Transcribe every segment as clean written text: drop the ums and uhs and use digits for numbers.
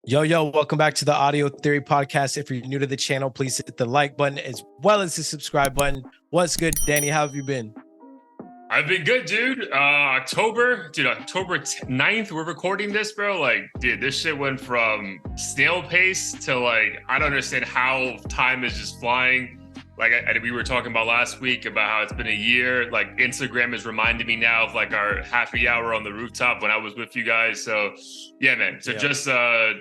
Yo, welcome back to the Audio Theory Podcast. If you're new to the channel, please hit the like button as well as the subscribe button. What's good, Danny? How have you been? I've been good, dude. October 9th, we're recording this, bro. Like, dude, this shit went from snail pace to like, I don't understand how time is just flying. Like, we were talking about last week about how it's been a year. Like, Instagram is reminding me now of like our happy hour on the rooftop when I was with you guys. So, yeah, man. So just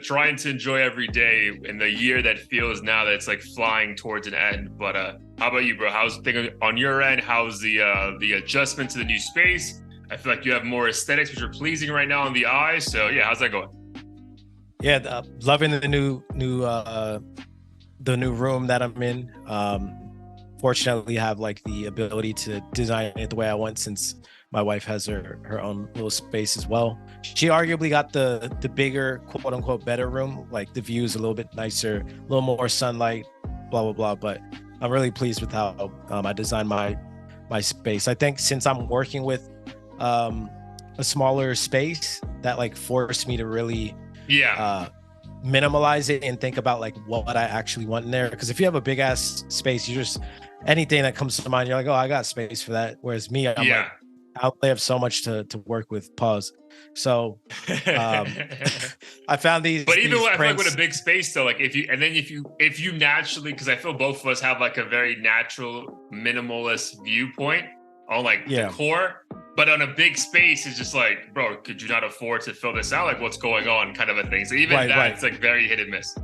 trying to enjoy every day in the year that feels now that it's like flying towards an end. But how about you, bro? How's things on your end? How's the adjustment to the new space? I feel like you have more aesthetics, which are pleasing right now on the eye. So yeah, how's that going? Yeah, loving the new room that I'm in. Fortunately, have like the ability to design it the way I want since my wife has her own little space as well. She arguably got the bigger, quote unquote, better room. Like the view is a little bit nicer, a little more sunlight, blah blah blah. But I'm really pleased with how I designed my space. I think since I'm working with a smaller space, that like forced me to really minimalize it and think about like what I actually want in there. Because if you have a big ass space, you just anything that comes to mind, you're like, oh, I got space for that. Whereas me, I'm like, I have so much to work with. Pause. So I found these. But even these I feel like with a big space though, like if you naturally, because I feel both of us have like a very natural minimalist viewpoint on like decor. But on a big space, it's just like, bro, could you not afford to fill this out? Like, what's going on, kind of a thing. So even it's like very hit and miss.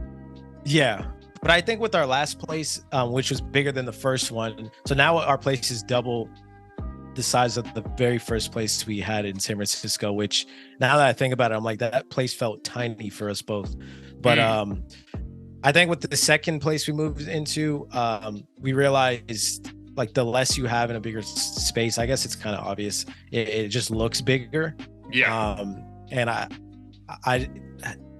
Yeah, but I think with our last place, which was bigger than the first one, so now our place is double the size of the very first place we had in San Francisco. Which now that I think about it, I'm like that place felt tiny for us both. But I think with the second place we moved into, we realized, like the less you have in a bigger space, I guess it's kind of obvious, it just looks bigger. And I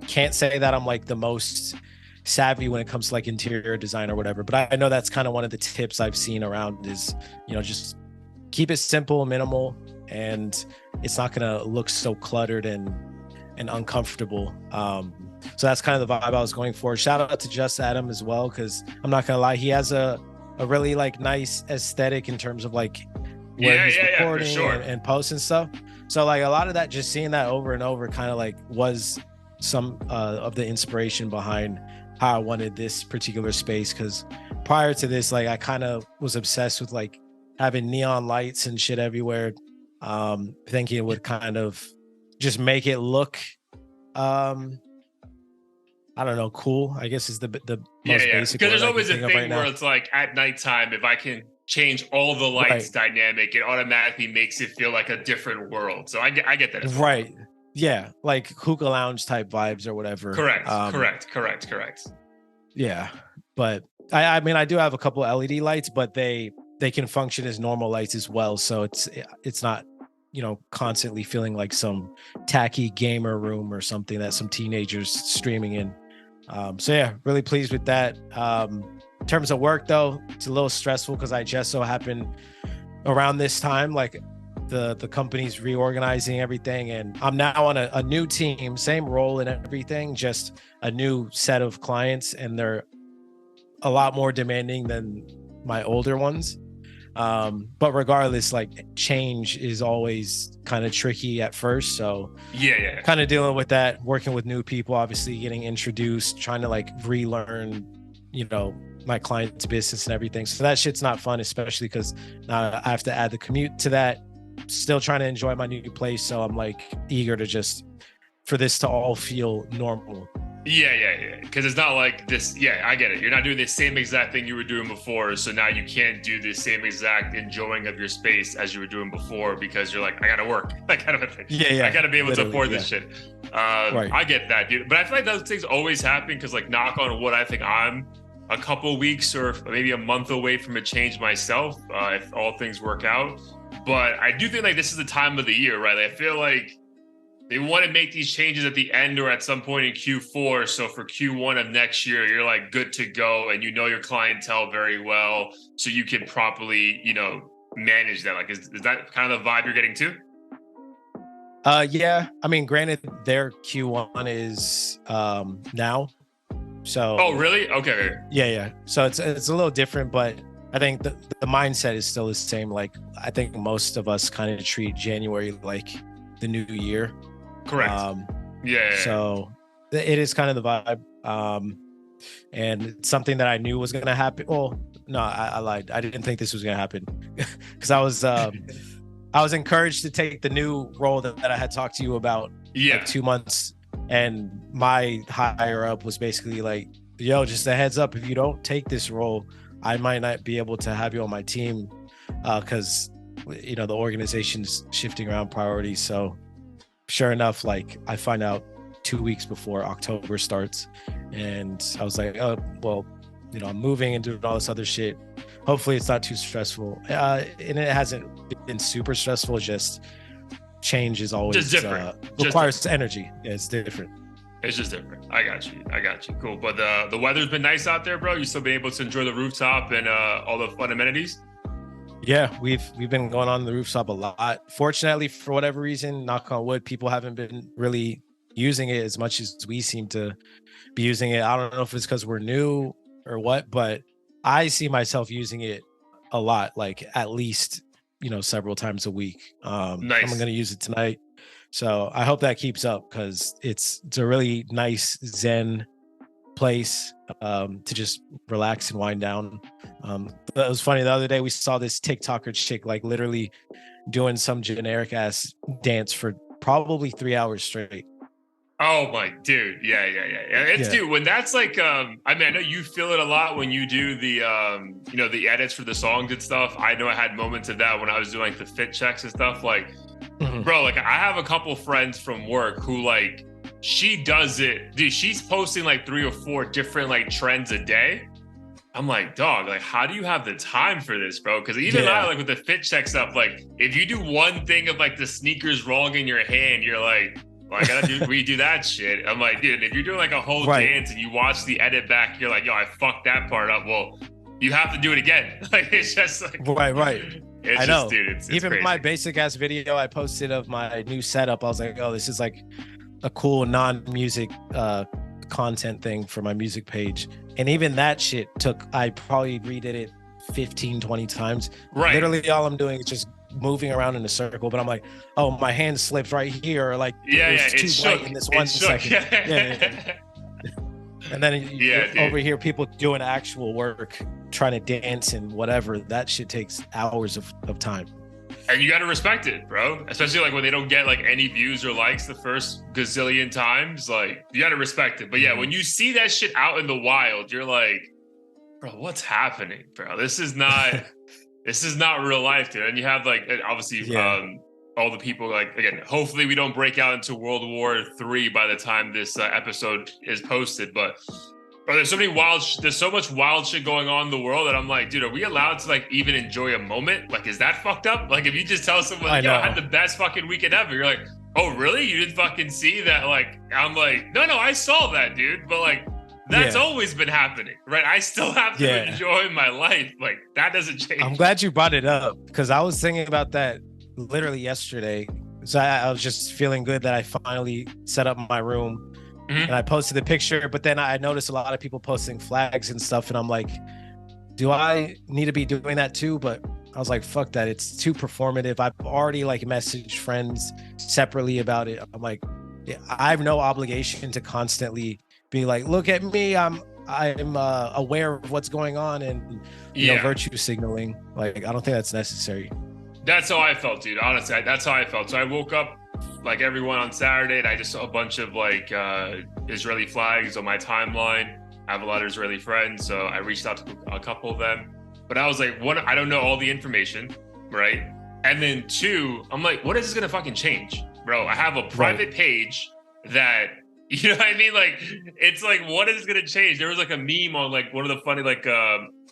can't say that I'm like the most savvy when it comes to like interior design or whatever, but I know that's kind of one of the tips I've seen around is, just keep it simple, minimal, and it's not gonna look so cluttered and uncomfortable. So that's kind of the vibe I was going for. Shout out to Just Adam as well, because I'm not gonna lie, he has a really like nice aesthetic in terms of like where he's recording for sure. and posts and stuff. So like a lot of that, just seeing that over and over kind of like was some of the inspiration behind how I wanted this particular space. Because prior to this, like I kind of was obsessed with like having neon lights and shit everywhere, thinking it would kind of just make it look I don't know, cool, I guess is the most basic. Because there's always a thing where it's like at nighttime, if I can change all the lights dynamic, it automatically makes it feel like a different world. So I get that as well. Right. Yeah, like hookah lounge type vibes or whatever. Correct. Yeah, but I mean I do have a couple LED lights, but they can function as normal lights as well. So it's not constantly feeling like some tacky gamer room or something that some teenagers streaming in. So yeah, really pleased with that. In terms of work though, it's a little stressful because I just so happened around this time, like the company's reorganizing everything, and I'm now on a new team, same role and everything, just a new set of clients, and they're a lot more demanding than my older ones. But regardless, like change is always kind of tricky at first. So kind of dealing with that, working with new people, obviously getting introduced, trying to like relearn, my client's business and everything. So that shit's not fun, especially because now I have to add the commute to that. Still trying to enjoy my new place. So I'm like eager to just for this to all feel normal. Yeah. Because it's not like this. Yeah, I get it. You're not doing the same exact thing you were doing before. So now you can't do the same exact enjoying of your space as you were doing before because you're like, I got to work. That kind of a thing. Yeah. I got to be able to afford this shit. I get that, dude. But I feel like those things always happen because, like, knock on wood, I think I'm a couple weeks or maybe a month away from a change myself if all things work out. But I do think like this is the time of the year, right? Like, I feel like they want to make these changes at the end or at some point in Q4. So for Q1 of next year, you're like good to go and your clientele very well. So you can properly, manage that. Like, is that kind of the vibe you're getting too? Yeah. I mean, granted, their Q1 is now. So Oh, really? Okay. yeah. So it's a little different, but I think the mindset is still the same. Like I think most of us kind of treat January like the new year. Correct. Yeah. So it is kind of the vibe. And it's something that I knew was gonna happen. Well, no, I lied. I didn't think this was gonna happen because I was encouraged to take the new role that I had talked to you about like 2 months, and my higher up was basically like, yo, just a heads up, if you don't take this role, I might not be able to have you on my team because you know the organization's shifting around priorities. So sure enough, like I find out 2 weeks before October starts, and I was like, oh well, you know, I'm moving and doing all this other shit. Hopefully it's not too stressful, and it hasn't been super stressful. Just change is always just different. Requires different. energy. Yeah, it's different. It's just different. I got you. Cool. But the weather's been nice out there, bro. You still been able to enjoy the rooftop and all the fun amenities? Yeah, we've been going on the rooftop a lot. Fortunately, for whatever reason, knock on wood, people haven't been really using it as much as we seem to be using it. I don't know if it's because we're new or what, but I see myself using it a lot, like at least, you know, several times a week. Nice. I'm going to use it tonight. So I hope that keeps up because it's a really nice Zen place to just relax and wind down. It was funny the other day we saw this TikToker chick like literally doing some generic ass dance for probably 3 hours straight. Oh my dude, yeah. It's dude, when that's like I mean, I know you feel it a lot when you do the you know, the edits for the songs and stuff. I know I had moments of that when I was doing like the fit checks and stuff. Like, bro, like I have a couple friends from work who like she does it, dude. She's posting like 3 or 4 different like trends a day. I'm like, dog, like, how do you have the time for this, bro? Because even I, like, with the fit check stuff, like, if you do one thing of like the sneakers rolling in your hand, you're like, well, I gotta redo that shit. I'm like, dude, if you're doing like a whole dance and you watch the edit back, you're like, yo, I fucked that part up. Well, you have to do it again. Like, it's just like, right. It's I just, know. dude, it's even crazy. My basic ass video I posted of my new setup, I was like, oh, this is like a cool non-music content thing for my music page. And even that shit I probably redid it 15, 20 times. Right. Literally all I'm doing is just moving around in a circle, but I'm like, oh, my hand slipped right here, or like it's too light in this 1 second. Yeah. And then over here, people doing actual work, trying to dance and whatever. That shit takes hours of time. And you got to respect it, bro. Especially like when they don't get like any views or likes the first gazillion times. Like, you got to respect it. But yeah, when you see that shit out in the wild, you're like, bro, what's happening, bro? This is not real life, dude. And you have like, obviously, all the people, like, again, hopefully we don't break out into World War III by the time this episode is posted. But bro, there's so much wild shit going on in the world that I'm like, dude, are we allowed to like even enjoy a moment? Like, is that fucked up? Like, if you just tell someone, I had the best fucking weekend ever, you're like, oh, really? You didn't fucking see that? Like, I'm like, no, I saw that, dude. But like, that's always been happening, right? I still have to enjoy my life. Like, that doesn't change. I'm glad you brought it up because I was thinking about that literally yesterday. So I was just feeling good that I finally set up my room. And I posted the picture, but then I noticed a lot of people posting flags and stuff. And I'm like, do I need to be doing that too? But I was like, fuck that. It's too performative. I've already like messaged friends separately about it. I'm like, I have no obligation to constantly be like, look at me. I'm aware of what's going on and, you know, virtue signaling. Like, I don't think that's necessary. That's how I felt, dude. Honestly, that's how I felt. So I woke up like everyone on Saturday, and I just saw a bunch of like Israeli flags on my timeline. I have a lot of Israeli friends, so I reached out to a couple of them. But I was like, one, I don't know all the information, right? And then 2, I'm like, what is this gonna fucking change, bro? I have a private page that, you know what I mean? Like, it's like, what is gonna change? There was like a meme on like one of the funny like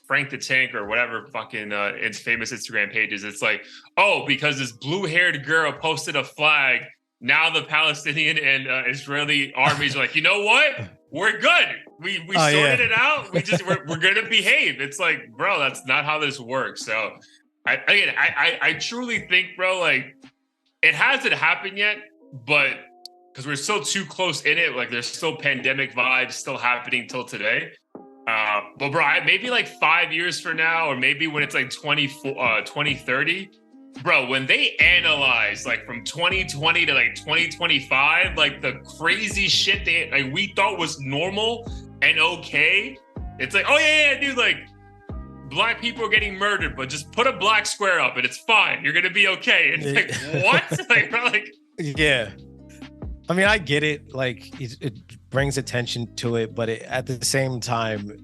Frank the Tank or whatever fucking its famous Instagram pages. It's like, oh, because this blue-haired girl posted a flag, now the Palestinian and Israeli armies are like, you know what? We're good. We sorted it out. We're gonna behave. It's like, bro, that's not how this works. So I truly think, bro, like, it hasn't happened yet, but because we're still too close in it, like there's still pandemic vibes still happening till today. But bro, maybe like 5 years from now, or maybe when it's like 2030, bro, when they analyze like from 2020 to like 2025, like the crazy shit like we thought was normal and okay, it's like, oh yeah, dude, like black people are getting murdered, but just put a black square up and it's fine. You're gonna be okay. It's like, what? Like, bro, like, yeah. I mean, I get it. Like, it brings attention to it, but at the same time,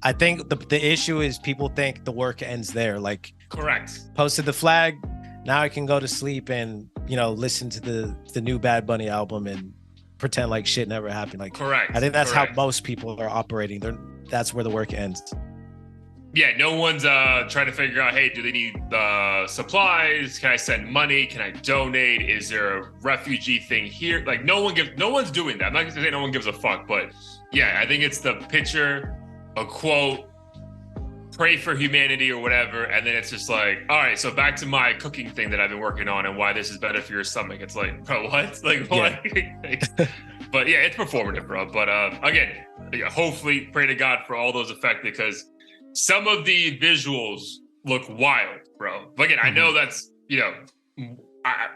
I think the issue is people think the work ends there. Like, correct. Posted the flag. Now I can go to sleep and, you know, listen to the new Bad Bunny album and pretend like shit never happened. Like, correct. I think that's how most people are operating. That's where the work ends. Yeah, no one's trying to figure out, hey, do they need supplies? Can I send money? Can I donate? Is there a refugee thing here? Like, no one's doing that. I'm not gonna say no one gives a fuck, but yeah, I think it's the picture, a quote, pray for humanity or whatever, and then it's just like, all right, so back to my cooking thing that I've been working on and why this is better for your stomach. It's like, bro, what? Like, what? Yeah. But yeah, it's performative, bro. But again, hopefully pray to God for all those affected, because some of the visuals look wild, bro. But again, I know that's, you know,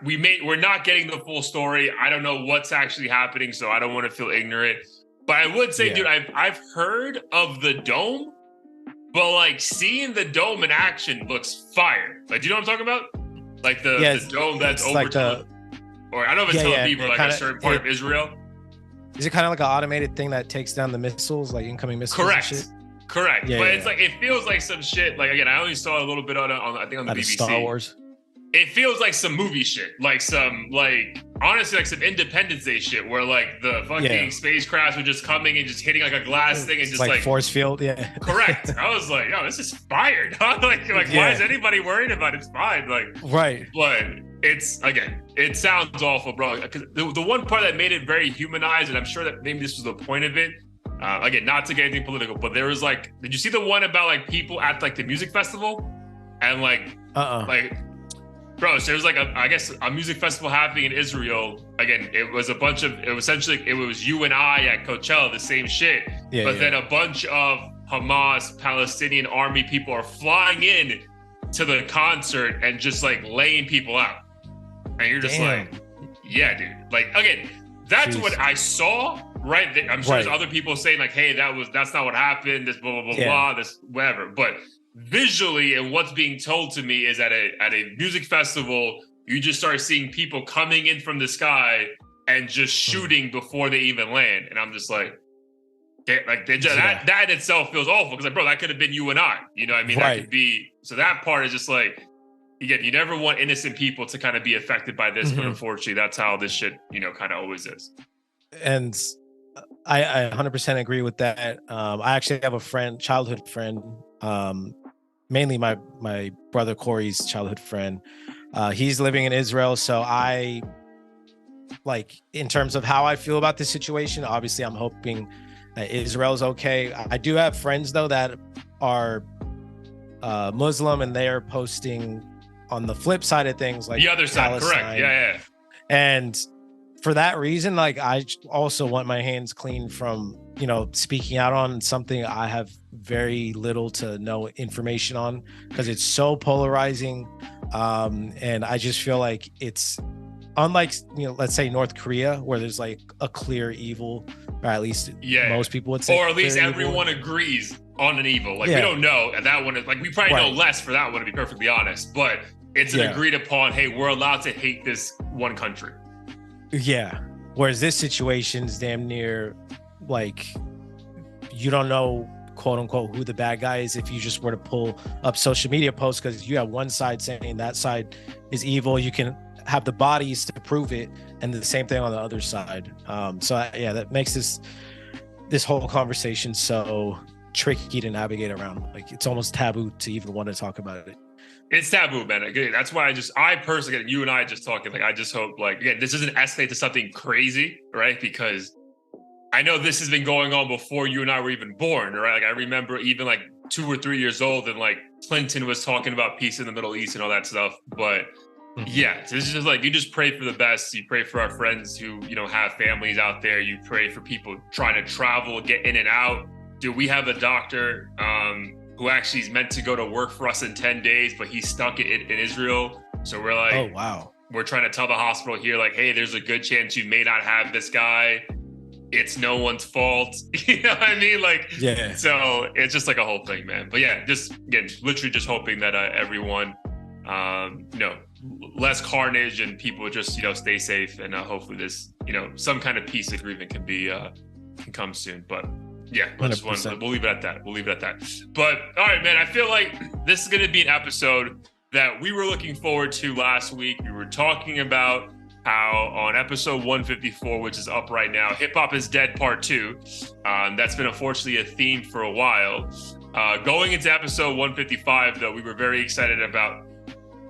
we're not getting the full story. I don't know what's actually happening, so I don't want to feel ignorant. But I would say, dude, I've heard of the dome, but like seeing the dome in action looks fire. Like, do you know what I'm talking about? Like the dome that's over like or I don't know if it's Tel Aviv or like a certain part of Israel. Is it kind of like an automated thing that takes down the missiles, like incoming missiles? Correct. And shit? Correct. But it's like, it feels like some shit. Like, again, I only saw a little bit on I think on the BBC. Star Wars. It feels like some movie shit. Like some, like, honestly, like some Independence Day shit where like the fucking spacecrafts were just coming and just hitting like a glass thing and just like force field. Yeah. Correct. I was like, yo, this is fired. like why is anybody worried about it? It's fine. Like, right. But it's, again, it sounds awful, bro. Because the one part that made it very humanized, and I'm sure that maybe this was the point of it, again, not to get anything political, but there was like, did you see the one about like people at like the music festival and like, like, bro, so there was like I guess a music festival happening in Israel. Again, it was it was you and I at Coachella, the same shit. But then a bunch of Hamas, Palestinian army people are flying in to the concert and just like laying people out. And you're just like, yeah, dude. Like, again, that's what I saw. Right, I'm sure there's other people saying like, "Hey, that's not what happened." This blah blah blah blah. This whatever. But visually, and what's being told to me is at a music festival, you just start seeing people coming in from the sky and just shooting before they even land. And I'm just like, that in itself feels awful, because like, bro, that could have been you and I. You know what I mean? That could be. So that part is just like, again, you never want innocent people to kind of be affected by this, but unfortunately, that's how this shit, you know, kind of always is. And I 100% agree with that. I actually have a friend, childhood friend, mainly my brother Corey's childhood friend. He's living in Israel, so I, like, in terms of how I feel about this situation, obviously I'm hoping that Israel's okay. I do have friends though that are Muslim, and they are posting on the flip side of things, like the other side, Palestine. Correct? Yeah. And for that reason, like, I also want my hands clean from, you know, speaking out on something I have very little to no information on, because it's so polarizing. And I just feel like it's unlike, you know, let's say North Korea, where there's like a clear evil, or at least most people would say, or at least everyone agrees on an evil. Like, we don't know, and that one is like, we probably know less for that one, to be perfectly honest, but it's an agreed upon, hey, we're allowed to hate this one country. Yeah. Whereas this situation is damn near like, you don't know, quote unquote, who the bad guy is if you just were to pull up social media posts, because you have one side saying that side is evil. You can have the bodies to prove it, and the same thing on the other side. So that makes this whole conversation so tricky to navigate around. Like, it's almost taboo to even want to talk about it. It's taboo, man. Again, that's why I personally, you and I just talking, like, I just hope, like, again, this doesn't escalate to something crazy, right? Because I know this has been going on before you and I were even born, right? Like, I remember even like 2 or 3 years old, and like Clinton was talking about peace in the Middle East and all that stuff. But Yeah, so this is just like, you just pray for the best. You pray for our friends who, have families out there. You pray for people trying to travel, get in and out. Dude, we have a doctor who actually is meant to go to work for us in 10 days, but he's stuck in Israel. So we're like, oh wow, we're trying to tell the hospital here, like, hey, there's a good chance you may not have this guy. It's no one's fault. You know what I mean? Like, yeah. So it's just like a whole thing, man. But yeah, just again, literally just hoping that everyone, less carnage and people just, stay safe, and hopefully this, some kind of peace agreement can come soon. But yeah, we'll leave it at that. But all right, man, I feel like this is going to be an episode that we were looking forward to last week. We were talking about how on episode 154, which is up right now, Hip Hop is Dead Part 2. That's been unfortunately a theme for a while. Going into episode 155, though, we were very excited about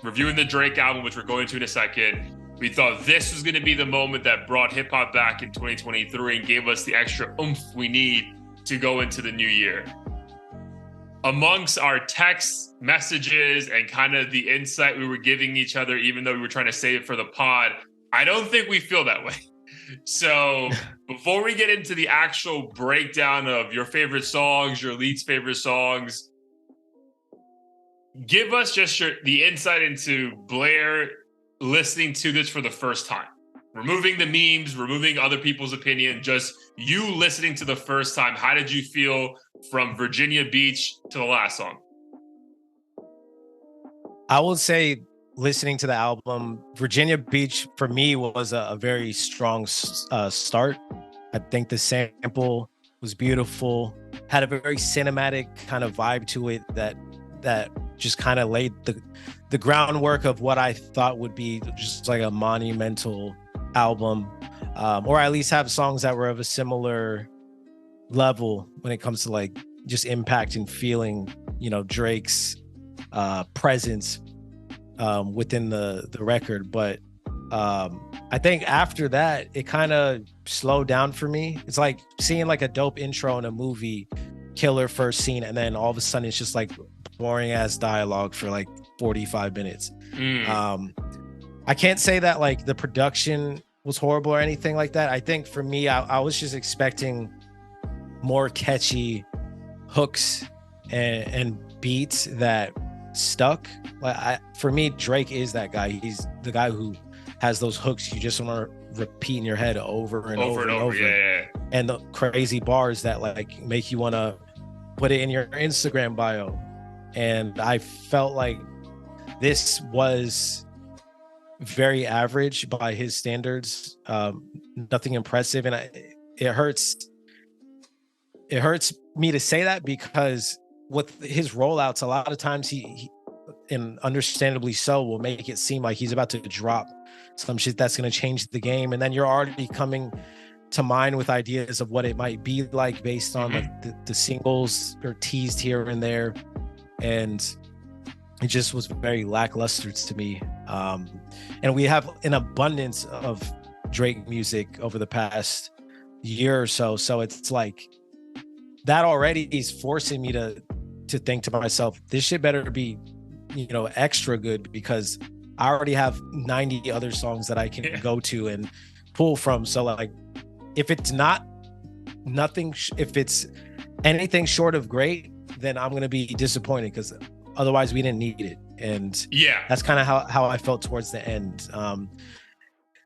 reviewing the Drake album, which we're going to in a second. We thought this was going to be the moment that brought hip hop back in 2023 and gave us the extra oomph we need to go into the new year. Amongst our text messages and kind of the insight we were giving each other, even though we were trying to save it for the pod, I don't think we feel that way. So before we get into the actual breakdown of your favorite songs, your least favorite songs, give us just the insight into Blair listening to this for the first time. Removing the memes, removing other people's opinion, just you listening to the first time. How did you feel from Virginia Beach to the last song? I will say, listening to the album, Virginia Beach for me was a very strong start. I think the sample was beautiful, had a very cinematic kind of vibe to it that just kind of laid the groundwork of what I thought would be just like a monumental album, or at least have songs that were of a similar level when it comes to like just impact and feeling, Drake's presence within the record. But I think after that, it kind of slowed down for me. It's like seeing like a dope intro in a movie, killer first scene, and then all of a sudden it's just like boring ass dialogue for like 45 minutes. I can't say that like the production was horrible or anything like that. I think for me, I was just expecting more catchy hooks and beats that stuck. Like for me, Drake is that guy. He's the guy who has those hooks you just want to repeat in your head over and over. Yeah. And the crazy bars that like make you want to put it in your Instagram bio. And I felt like this was very average by his standards, nothing impressive. And it hurts me to say that, because with his rollouts, a lot of times he and understandably so, will make it seem like he's about to drop some shit that's going to change the game, and then you're already coming to mind with ideas of what it might be like based on like the singles or teased here and there, and it just was very lackluster to me. And we have an abundance of Drake music over the past year or so it's like that already is forcing me to think to myself, this shit better be extra good, because I already have 90 other songs that I can go to and pull from. So like, if it's if it's anything short of great, then I'm gonna be disappointed, because otherwise we didn't need it. And that's kind of how I felt towards the end.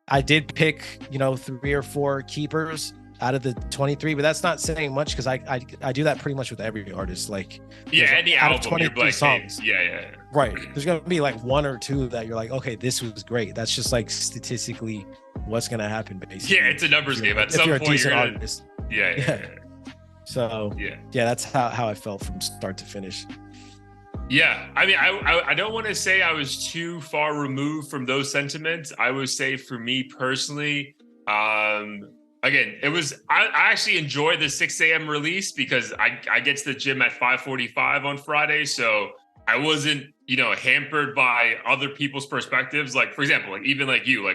I did pick 3 or 4 keepers out of the 23, but that's not saying much, because I do that pretty much with every artist. Like any out album, of 23 songs, right, there's gonna be like 1 or 2 that you're like, okay, this was great. That's just like statistically what's gonna happen, basically. It's a numbers game. At some point you're gonna artist. So that's how I felt from start to finish. I mean, I don't want to say I was too far removed from those sentiments. I would say for me personally, again, it was, I actually enjoyed the 6 a.m. release, because I get to the gym at 5:45 on Friday. So I wasn't, hampered by other people's perspectives. Like, for example, like even like you,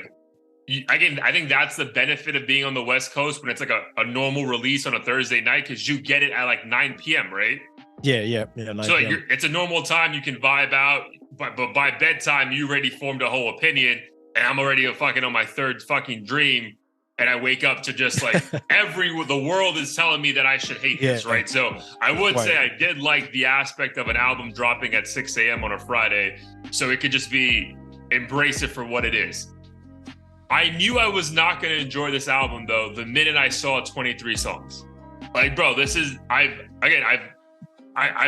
again, I think that's the benefit of being on the West Coast when it's like a normal release on a Thursday night, because you get it at like 9 p.m., right? Yeah. 9 so like p.m. it's a normal time. You can vibe out. but by bedtime, you already formed a whole opinion, and I'm already fucking on my third fucking dream, and I wake up to just like the world is telling me that I should hate this, right? So I would say I did like the aspect of an album dropping at 6 a.m. on a Friday, so it could just be embrace it for what it is. I knew I was not going to enjoy this album though the minute I saw 23 songs. Like, bro, this is I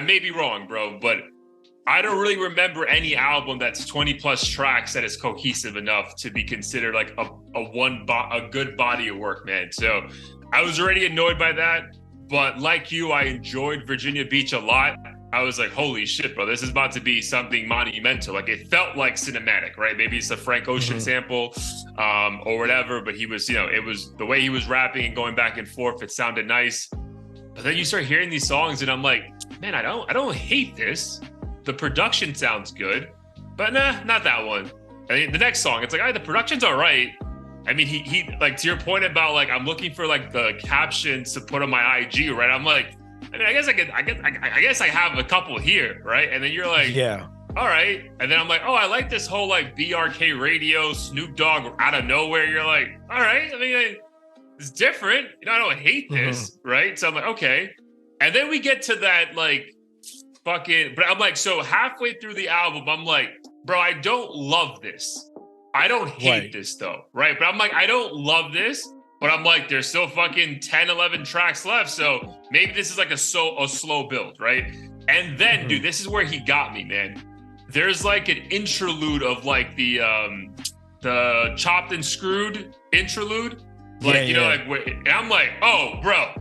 may be wrong, bro, but I don't really remember any album that's 20 plus tracks that is cohesive enough to be considered like a good body of work, man. So I was already annoyed by that, but like you, I enjoyed Virginia Beach a lot. I was like, holy shit, bro, this is about to be something monumental. Like, it felt like cinematic, right? Maybe it's a Frank Ocean sample or whatever, but he was, it was the way he was rapping and going back and forth. It sounded nice. But then you start hearing these songs and I'm like, man, I don't hate this. The production sounds good, but nah, not that one. I mean, the next song, it's like, the production's all right. I mean, he like, to your point about like, I'm looking for like the captions to put on my IG, right? I'm like, I mean, I guess I have a couple here, right? And then you're like, yeah, all right. And then I'm like, I like this whole like BRK radio, Snoop Dogg out of nowhere. You're like, all right. I mean, it's different. I don't hate this, right? So I'm like, okay. And then we get to that like fucking, but I'm like, so halfway through the album, I'm like, bro, I don't love this. I don't hate this though, right? But I'm like, I don't love this. But I'm like, there's still fucking 10, 11 tracks left. So maybe this is like a slow build, right? And then, dude, this is where he got me, man. There's like an interlude of like the chopped and screwed interlude. Like, and I'm like, oh, bro,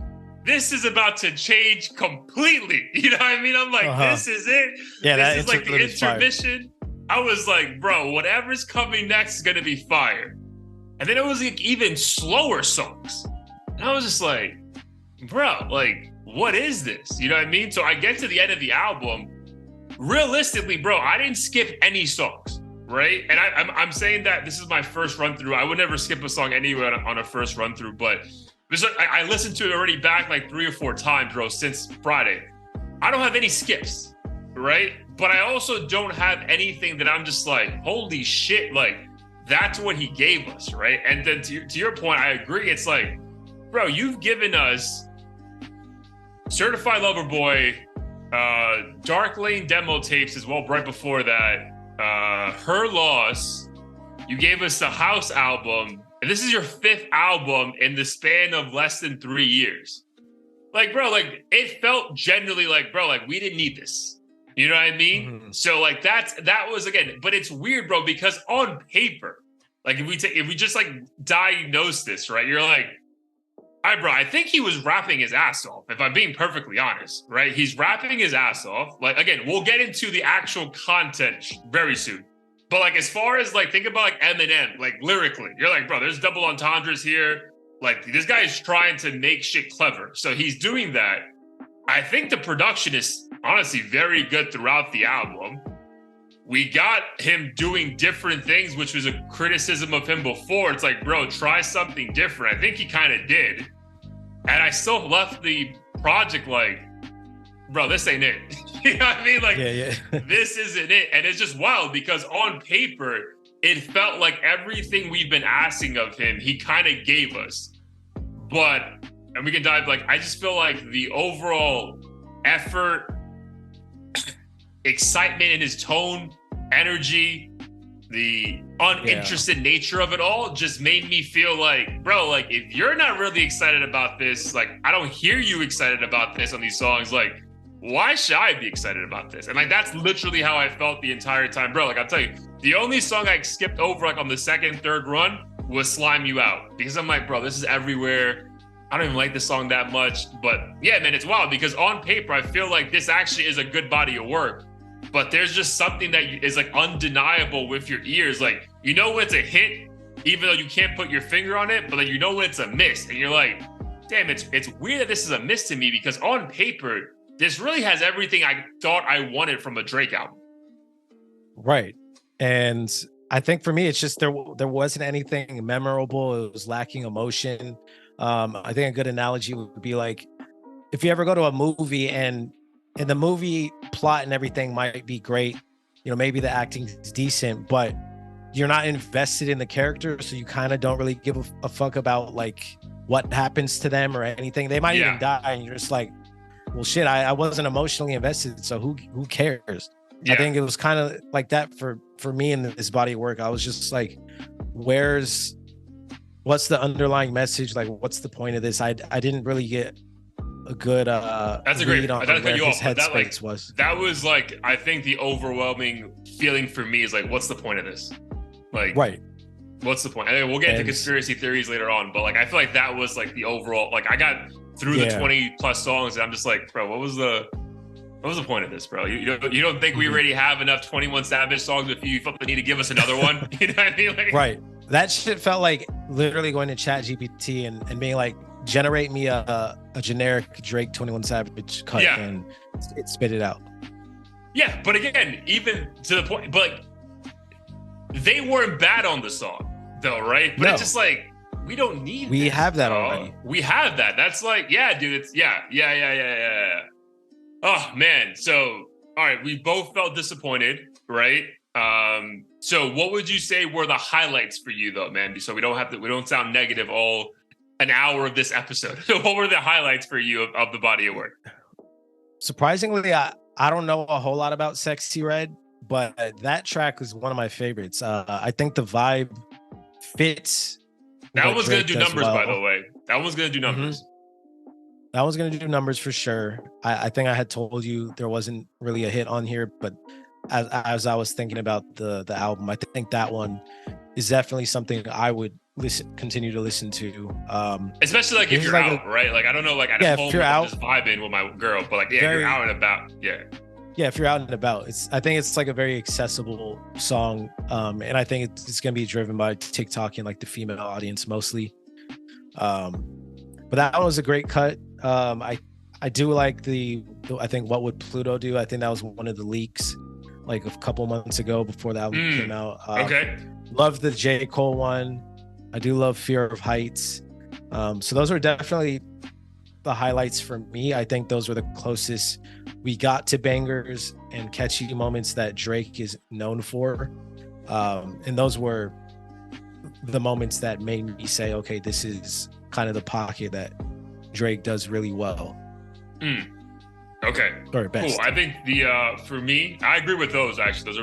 this is about to change completely. You know what I mean? I'm like, this is it. Yeah, this is like the intermission. I was like, bro, whatever's coming next is going to be fire. And then it was like even slower songs. And I was just like, bro, like, what is this? You know what I mean? So I get to the end of the album. Realistically, bro, I didn't skip any songs, right? And I'm saying that this is my first run through. I would never skip a song anyway on a first run through, but I listened to it already back like 3 or 4 times, bro, since Friday. I don't have any skips, right? But I also don't have anything that I'm just like, holy shit, like, that's what he gave us, right? And then to your point, I agree. It's like, bro, you've given us Certified Lover Boy, Dark Lane demo tapes as well right before that, Her Loss. You gave us the House album, and this is your 5th album in the span of less than 3 years. Like, bro, like, it felt genuinely like, bro, like, we didn't need this. You know what I mean? So like that was again, but it's weird, bro, because on paper, like if we just like diagnose this, right? You're like, all right, bro, I think he was rapping his ass off, if I'm being perfectly honest, right? He's rapping his ass off. Like, again, we'll get into the actual content very soon. But like, as far as like, think about like Eminem, like lyrically, you're like, bro, there's double entendres here. Like, this guy is trying to make shit clever. So he's doing that. I think the production is honestly very good throughout the album. We got him doing different things, which was a criticism of him before. It's like, bro, try something different. I think he kind of did. And I still left the project like, bro, this ain't it. You know what I mean? Like, this isn't it. And it's just wild because on paper, it felt like everything we've been asking of him, he kind of gave us. But, and we can dive, like, I just feel like the overall effort, excitement in his tone, energy, the uninterested nature of it all just made me feel like, bro, like, if you're not really excited about this, like, I don't hear you excited about this on these songs, like, why should I be excited about this? And like, that's literally how I felt the entire time, bro. Like, I'll tell you, the only song I skipped over like on the second, third run was Slime You Out, because I'm like, bro, this is everywhere. I don't even like this song that much. But yeah, man, it's wild because on paper, I feel like this actually is a good body of work. But there's just something that is like undeniable with your ears. Like, you know when it's a hit, even though you can't put your finger on it, but like, you know when it's a miss. And you're like, damn, it's weird that this is a miss to me, because on paper, this really has everything I thought I wanted from a Drake album. Right. And I think for me, it's just there wasn't anything memorable. It was lacking emotion. I think a good analogy would be like, if you ever go to a movie and the movie plot and everything might be great, maybe the acting is decent, but you're not invested in the character, so you kind of don't really give a fuck about like what happens to them or anything. They might even die, and you're just like, well, shit, I wasn't emotionally invested, so who cares? I think it was kind of like that for me in this body of work. I was just like, what's the underlying message? Like, what's the point of this? I didn't really get a good that's a great on where his headspace was. That was like, I think the overwhelming feeling for me is like, what's the point of this? Like, right. What's the point? I mean, we'll get into conspiracy theories later on, but like, I feel like that was like the overall, like I got through the 20 plus songs and I'm just like, bro, what was the point of this, bro? You don't think we already have enough 21 Savage songs with you? You fucking need to give us another one? You know what I mean? Like, right. That shit felt like literally going to Chat GPT and being like, generate me a generic Drake 21 Savage cut, and it spit it out. Yeah, but again, even to the point, but they weren't bad on the song, though, right? But it's just like, we don't need we have that already. We have that. That's like, yeah, dude, it's yeah. Oh man. So all right, we both felt disappointed, right? So what would you say were the highlights for you though, man? So we don't sound negative all an hour of this episode. So what were the highlights for you of the body of work? Surprisingly, I don't know a whole lot about Sexy Red, but that track was one of my favorites. I think the vibe fits. That one's going to do numbers, by the way. That one's going to do numbers. That one's going to do numbers for sure. I think I had told you there wasn't really a hit on here, but as I was thinking about the album, I think that one is definitely something I would continue to listen to. Especially like if you're like out, right? Like I don't know, like at home, I'm just vibing with my girl, but like if you're out and about, yeah, if you're out and about, I think it's like a very accessible song, and I think it's gonna be driven by TikTok and like the female audience mostly. But that one was a great cut. I do like I think What Would Pluto Do? I think that was one of the leaks like a couple months ago before the album came out. Love the J. Cole one. I do love Fear of Heights. So those are definitely the highlights for me. I think those were the closest we got to bangers and catchy moments that Drake is known for. And those were the moments that made me say, okay, this is kind of the pocket that Drake does really well. Okay. Or best. Cool. I think for me, I agree with those actually.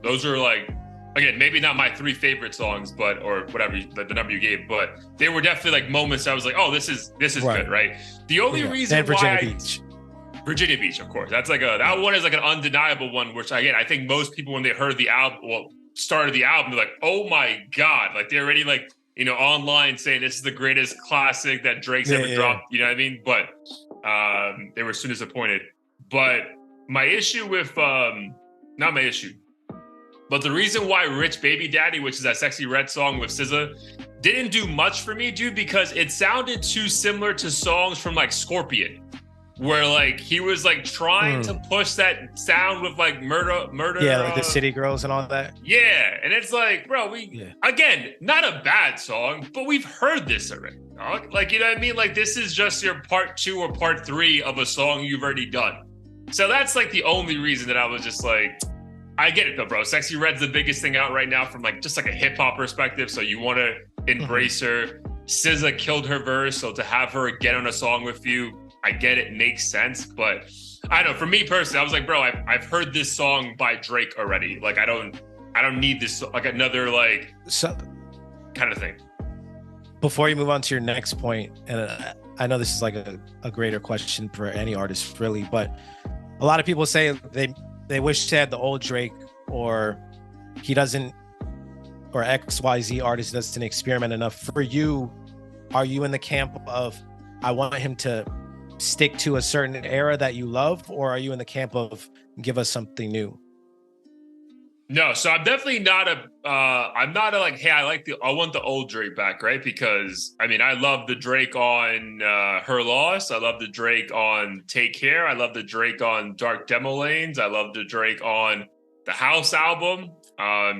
Those are like, again, maybe not my 3 favorite songs, but or whatever the number you gave, but they were definitely like moments I was like, oh, this is right. Good, right? The only reason Virginia Beach, of course. That's like that one is like an undeniable one, which again, I think most people when they heard the album, started the album, they're like, oh my God. Like they're already like, online saying this is the greatest classic that Drake's ever dropped. You know what I mean? But they were soon disappointed. But my issue with not my issue. But the reason why Rich Baby Daddy, which is that Sexy Red song with SZA, didn't do much for me, dude, because it sounded too similar to songs from like Scorpion, where like he was like trying to push that sound with like murder. Yeah, like the City Girls and all that. Yeah, and it's like, bro, again, not a bad song, but we've heard this already, dog. Like, you know what I mean? Like this is just your part 2 or part 3 of a song you've already done. So that's like the only reason that I was just like, I get it though, bro. Sexy Red's the biggest thing out right now from like just like a hip hop perspective. So you want to embrace her. SZA killed her verse, so to have her get on a song with you, I get it, makes sense. But I don't know, for me personally, I was like, bro, I've heard this song by Drake already. Like I don't need this like another like kind of thing. Before you move on to your next point, and I know this is like a greater question for any artist really, but a lot of people say they wish they had the old Drake, or he doesn't, or XYZ artist doesn't experiment enough. For you, are you in the camp of I want him to stick to a certain era that you love, or are you in the camp of give us something new? No, so I'm definitely not I'm not a like, hey, I want the old Drake back, right? Because I mean, I love the Drake on Her Loss. I love the Drake on Take Care. I love the Drake on Dark Demo Lanes. I love the Drake on the House album.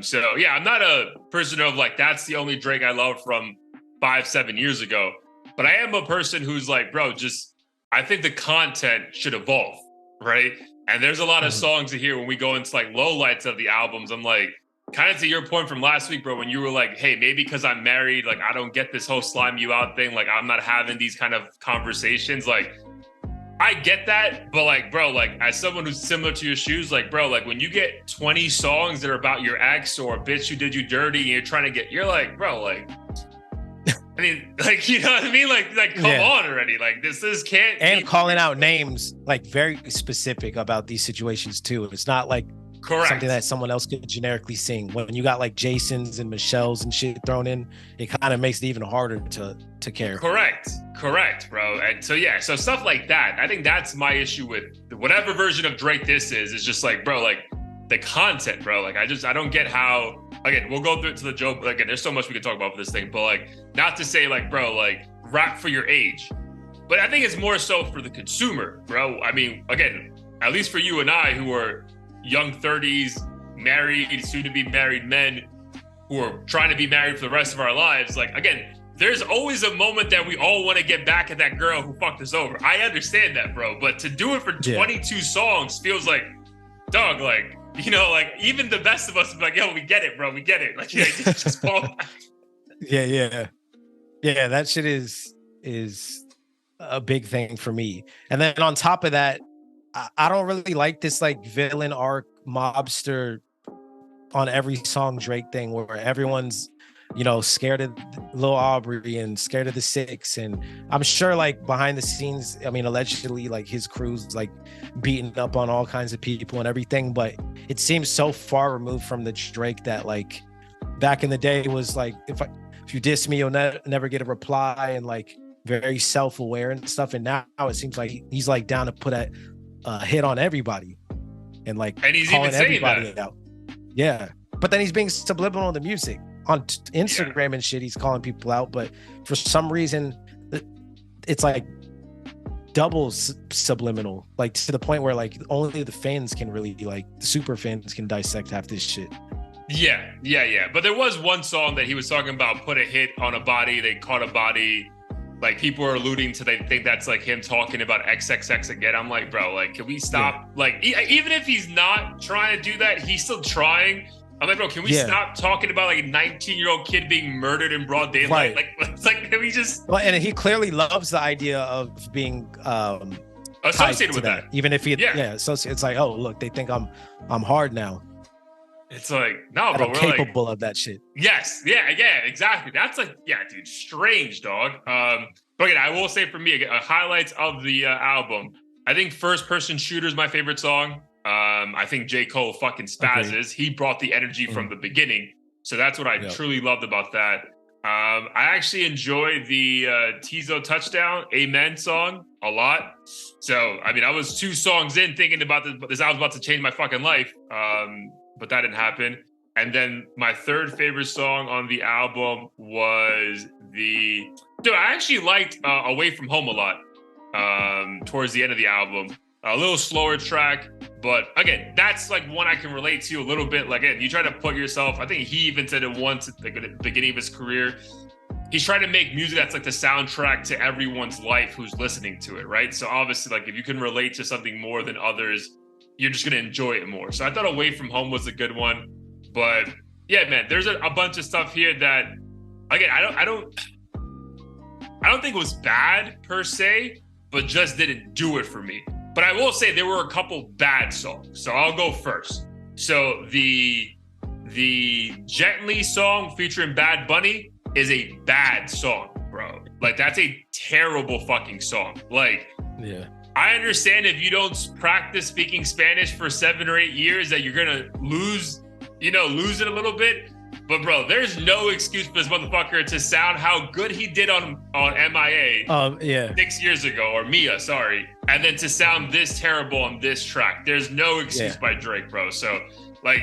So yeah, I'm not a person of like, that's the only Drake I love from 5-7 years ago. But I am a person who's like, bro, I think the content should evolve, right? And there's a lot of songs here when we go into like lowlights of the albums. I'm like, kind of to your point from last week, bro, when you were like, hey, maybe because I'm married, like I don't get this whole slime you out thing. Like I'm not having these kind of conversations. Like I get that, but like, bro, like as someone who's similar to your shoes, like, bro, like when you get 20 songs that are about your ex or a bitch who did you dirty and you're trying to get, you're like, bro, like, I mean, like, you know what I mean? Like come on already. Like this can't. And calling out names, like very specific about these situations too. It's not like something that someone else could generically sing. When you got like Jason's and Michelle's and shit thrown in, it kind of makes it even harder to care. Correct, bro. And so, yeah, so stuff like that. I think that's my issue with whatever version of Drake this is just like, bro, like the content, bro. Like, I don't get how, again, we'll go through it to the joke. Again, there's so much we can talk about for this thing, but like, not to say like, bro, like rap for your age, but I think it's more so for the consumer, bro. I mean, again, at least for you and I who are young 30s, married, soon to be married men who are trying to be married for the rest of our lives. Like, again, there's always a moment that we all want to get back at that girl who fucked us over. I understand that, bro. But to do it for 22 songs feels like, dog, like, you know, like even the best of us be like, yo, we get it, bro. We get it. Like, yeah, just fall back. Yeah, that shit is a big thing for me. And then on top of that, I don't really like this like villain arc mobster on every song Drake thing where everyone's, you know, scared of Lil Aubrey and scared of the Six. And I'm sure like behind the scenes, I mean, allegedly like his crew's like beating up on all kinds of people and everything. But it seems so far removed from the Drake that like back in the day was like, if you diss me, you'll never get a reply, and like very self-aware and stuff. And now it seems like he's like down to put a hit on everybody and he's calling even saying everybody that. out. Yeah, but then he's being subliminal in the music on Instagram and shit. He's calling people out, but for some reason it's like double subliminal, like to the point where like only the fans can really, like the super fans can dissect half this shit. Yeah. But there was one song that he was talking about, put a hit on a body, they caught a body. Like people are alluding to, they think that's like him talking about XXX again. I'm like, bro, like, can we stop? Yeah. Like, even if he's not trying to do that, he's still trying. I'm like, bro, can we stop talking about like a 19-year-old kid being murdered in broad daylight? Right. Like, it's like, can we just? Well, and he clearly loves the idea of being associated with that. Even if so it's like, oh, look, they think I'm hard now. It's like, no, bro, we're capable of that shit. Yes, yeah, exactly. That's like, yeah, dude, strange, dog. But again, I will say for me, highlights of the album. I think First Person Shooter is my favorite song. I think J. Cole fucking spazzes. Okay. He brought the energy from the beginning. So that's what I truly loved about that. I actually enjoy the Tizo Touchdown, Amen song a lot. So, I mean, I was 2 songs in thinking about this album's about to change my fucking life. But that didn't happen. And then my third favorite song on the album was I actually liked Away From Home a lot towards the end of the album. A little slower track, but again, that's like one I can relate to a little bit. Like, you try to put yourself, I think he even said it once at the beginning of his career, he's trying to make music that's like the soundtrack to everyone's life who's listening to it, right? So obviously, like if you can relate to something more than others, you're just going to enjoy it more. So I thought Away From Home was a good one. But yeah, man, there's a bunch of stuff here that, again, I don't think it was bad per se, but just didn't do it for me. But I will say there were a couple bad songs. So I'll go first. So the Gently song featuring Bad Bunny is a bad song, bro. Like that's a terrible fucking song. Like, yeah. I understand if you don't practice speaking Spanish for 7 or 8 years that you're gonna lose it a little bit. But bro, there's no excuse for this motherfucker to sound how good he did on MIA 6 years ago, or Mia, sorry, and then to sound this terrible on this track. There's no excuse by Drake, bro. So like,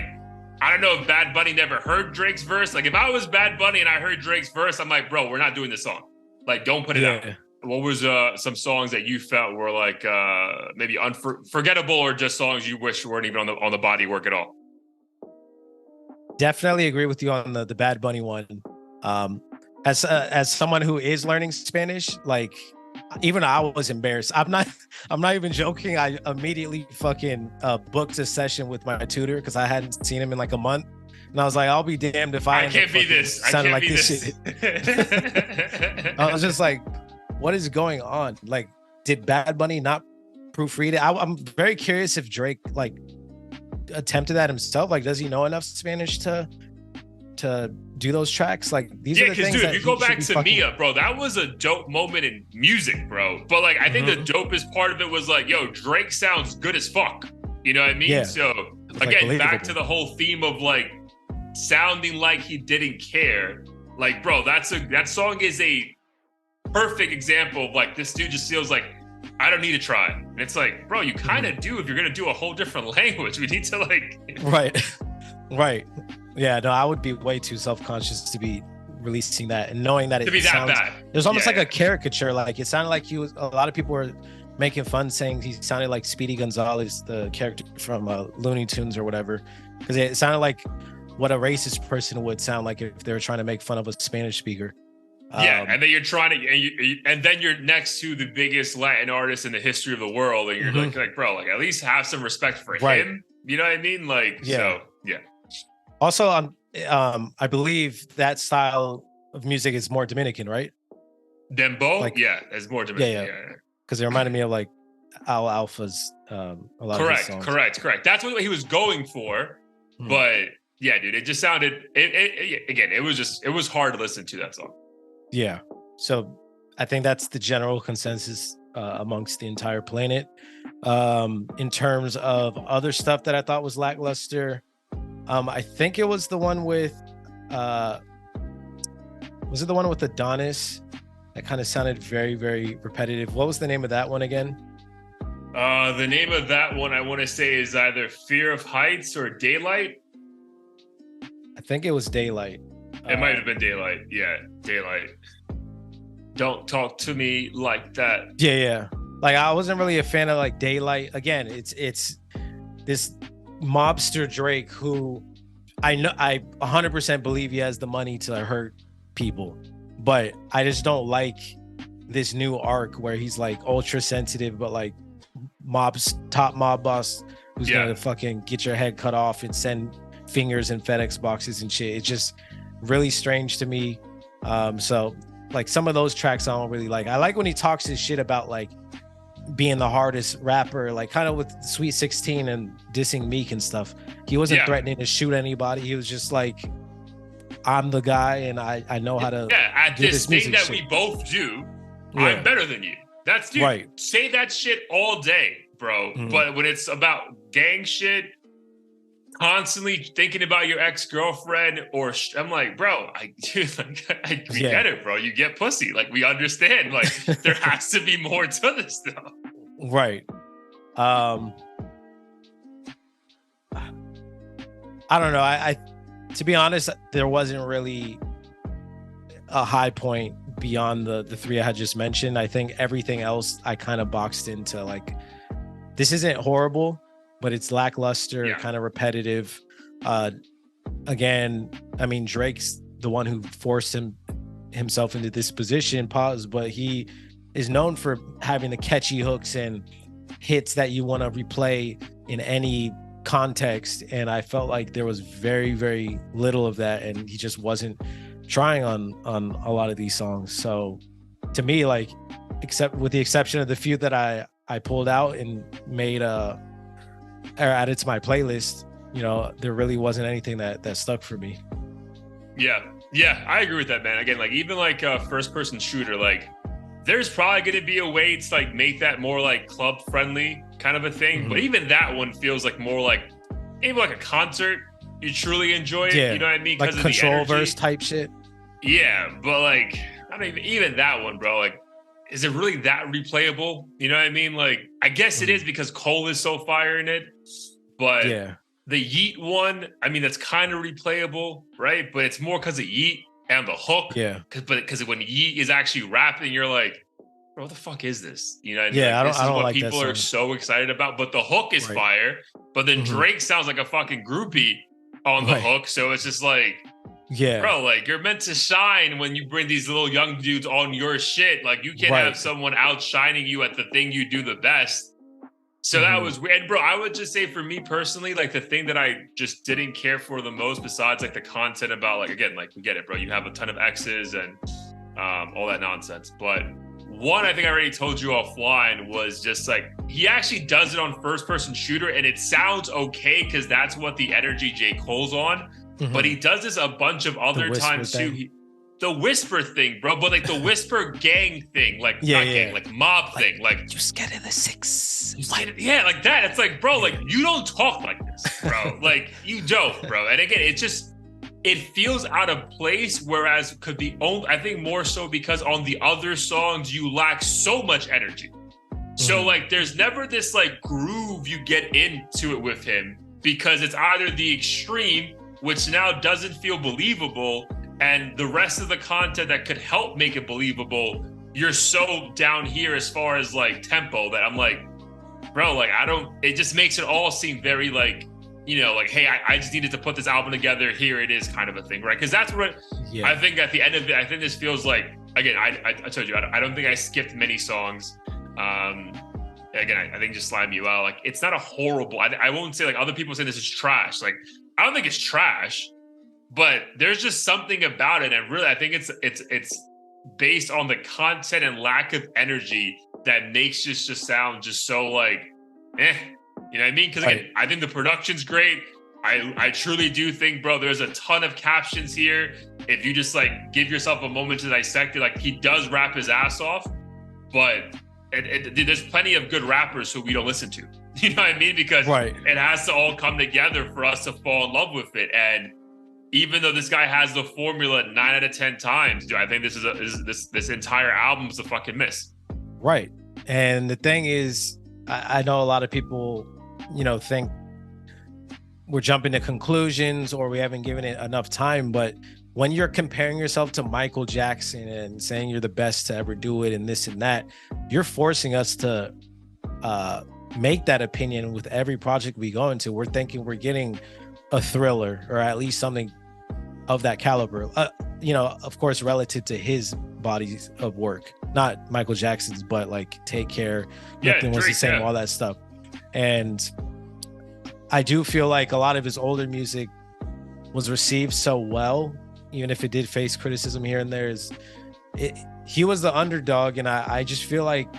I don't know if Bad Bunny never heard Drake's verse. Like if I was Bad Bunny and I heard Drake's verse, I'm like, bro, we're not doing this song. Like, don't put it out. What was some songs that you felt were like maybe unforgettable, or just songs you wish weren't even on the body work at all? Definitely agree with you on the Bad Bunny one. As someone who is learning Spanish, like even I was embarrassed. I'm not even joking. I immediately fucking booked a session with my tutor because I hadn't seen him in like a month. And I was like, I'll be damned if I can't be this. I can't be this. I was just like, what is going on? Like, did Bad Bunny not proofread it? I'm very curious if Drake like attempted that himself. Like, does he know enough Spanish to do those tracks? Like, these are the things. Dude, if you go back to Mia, bro, that was a dope moment in music, bro. But like, I think the dopest part of it was like, yo, Drake sounds good as fuck. You know what I mean? Yeah. So again, like, back to the whole theme of like sounding like he didn't care. Like, bro, that song is a perfect example of like, this dude just feels like, I don't need to try. And it's like, bro, you kind of do if you're gonna do a whole different language. We need to like right. Yeah, no, I would be way too self-conscious to be releasing that and knowing that it sounds bad. There's almost like a caricature. Like, it sounded like a lot of people were making fun saying he sounded like Speedy Gonzalez, the character from Looney Tunes or whatever, because it sounded like what a racist person would sound like if they were trying to make fun of a Spanish speaker. And then you're trying to, and then you're next to the biggest Latin artist in the history of the world, and you're like, bro, like, at least have some respect for him. You know what I mean? Like, so yeah. Also, I believe that style of music is more Dominican, right? Dembow, like, it's more Dominican. Yeah. Because it reminded me of like Al Alpha's a lot of his songs. Correct. That's what he was going for, but yeah, dude, it just sounded. It was hard to listen to that song. Yeah. So I think that's the general consensus amongst the entire planet. In terms of other stuff that I thought was lackluster, I think it was the one with was it the one with Adonis? That kind of sounded very, very repetitive. What was the name of that one again? The name of that one I want to say is either Fear of Heights or Daylight. I think it was Daylight. It might have been Daylight. Yeah, Daylight. Don't talk to me like that. Yeah. Like, I wasn't really a fan of like Daylight. Again, it's this mobster Drake who I 100% believe he has the money to hurt people, but I just don't like this new arc where he's like ultra sensitive, but like top mob boss who's gonna fucking get your head cut off and send fingers in FedEx boxes and shit. It's just really strange to me. So like some of those tracks I don't really like. I like when he talks his shit about like being the hardest rapper, like kind of with Sweet 16 and dissing Meek and stuff. He wasn't threatening to shoot anybody. He was just like, I'm the guy and I know how to at do this thing that shit we both do. I'm better than you. That's dude. Right. Say that shit all day, bro. But when it's about gang shit, constantly thinking about your ex-girlfriend, or I'm like, bro, I get it, bro. You get pussy. Like, we understand. Like, there has to be more to this stuff. Right. I don't know. I to be honest, there wasn't really a high point beyond the three I had just mentioned. I think everything else I kind of boxed into like, this isn't horrible, but it's lackluster, kind of repetitive. Again, I mean, Drake's the one who forced himself into this position, but he is known for having the catchy hooks and hits that you want to replay in any context. And I felt like there was very, very little of that. And he just wasn't trying on a lot of these songs. So to me, like, except with the exception of the few that I pulled out and made or added to my playlist, you know, there really wasn't anything that stuck for me. Yeah, I agree with that, man. Again, like, even like a first person shooter, like, there's probably going to be a way to like make that more like club friendly kind of a thing. But even that one feels like more like maybe like a concert. You truly enjoy it. You know what I mean? Like control verse type shit. Yeah, but like, I don't even that one, bro. Like, is it really that replayable? You know what I mean? Like, I guess it is because Cole is so fire in it. But the Yeet one, I mean, that's kind of replayable, right? But it's more because of Yeet and the hook. Because when Yeet is actually rapping, you're like, bro, what the fuck is this? You know what I mean? Yeah, like, I don't what like people that are so excited about. But the hook is fire. But then Drake sounds like a fucking groupie on the hook. So it's just like, Yeah. Bro, like you're meant to shine when you bring these little young dudes on your shit. Like you can't have someone outshining you at the thing you do the best. So that was weird. And bro, I would just say for me personally, like the thing that I just didn't care for the most, besides like the content about like, again, like we get it, bro. You have a ton of X's and all that nonsense. But one, I think I already told you offline, was just like, he actually does it on first person shooter and it sounds okay because that's what the energy J. Cole's on. But he does this a bunch of other times too. The whisper thing, bro, but like the whisper gang thing, like not gang, like mob thing, like you scared of the six. Yeah, like that. It's like, bro, like you don't talk like this, bro. Like you don't, bro. And again, it feels out of place. Whereas could be only, I think more so because on the other songs you lack so much energy. So like there's never this like groove you get into it with him because it's either the extreme, which now doesn't feel believable, and the rest of the content that could help make it believable, you're so down here as far as like tempo that I'm like, bro, like it just makes it all seem very like, you know, like, hey, I just needed to put this album together. Here it is kind of a thing, right? Because that's what I think at the end of it, I think this feels like, again, I told you, I don't think I skipped many songs. Again, I think just slime you out. Like, it's not a horrible, I won't say like other people say this is trash. Like, I don't think it's trash, but there's just something about it. And really, I think it's based on the content and lack of energy that makes this just sound just so like, you know what I mean? Because again, I think the production's great. I truly do think, bro, there's a ton of captions here. If you just like give yourself a moment to dissect it, like he does rap his ass off, but there's plenty of good rappers who we don't listen to. You know what I mean? Because it has to all come together for us to fall in love with it. And even though this guy has the formula 9 out of 10 times, dude, I think this entire album is a fucking miss. Right. And the thing is, I know a lot of people, you know, think we're jumping to conclusions or we haven't given it enough time. But when you're comparing yourself to Michael Jackson and saying you're the best to ever do it and this and that, you're forcing us to make that opinion with every project we go into. We're thinking we're getting a Thriller or at least something of that caliber, you know, of course, relative to his bodies of work, not Michael Jackson's, but like Take Care, Nothing Was the Same, all that stuff. And I do feel like a lot of his older music was received so well, even if it did face criticism here and there. He was the underdog, and I just feel like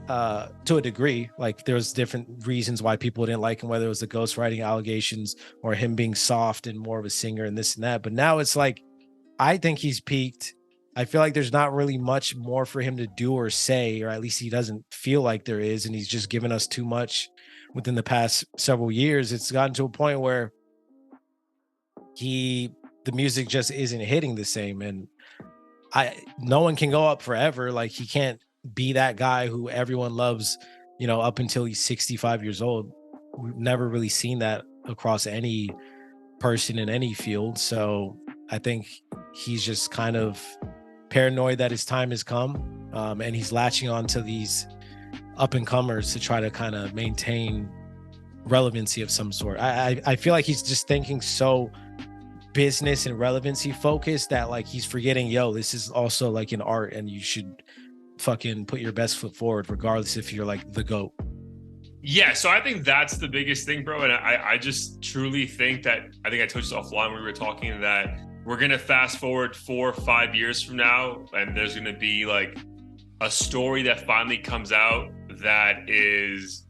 to a degree, like there was different reasons why people didn't like him, whether it was the ghostwriting allegations or him being soft and more of a singer and this and that. But now it's like, I think he's peaked. I feel like there's not really much more for him to do or say, or at least he doesn't feel like there is. And he's just given us too much within the past several years. It's gotten to a point where the music just isn't hitting the same. And no one can go up forever. Like he can't be that guy who everyone loves, you know, up until he's 65 years old. We've never really seen that across any person in any field. So I think he's just kind of paranoid that his time has come, and he's latching on to these up and comers to try to kind of maintain relevancy of some sort. I feel like he's just thinking so business and relevancy focused that like he's forgetting, yo, this is also like an art and you should fucking put your best foot forward regardless if you're like the GOAT. Yeah, so I think that's the biggest thing, bro. And I just truly think that, I think I told you offline when we were talking, that we're gonna fast forward 4 or 5 years from now and there's gonna be like a story that finally comes out that is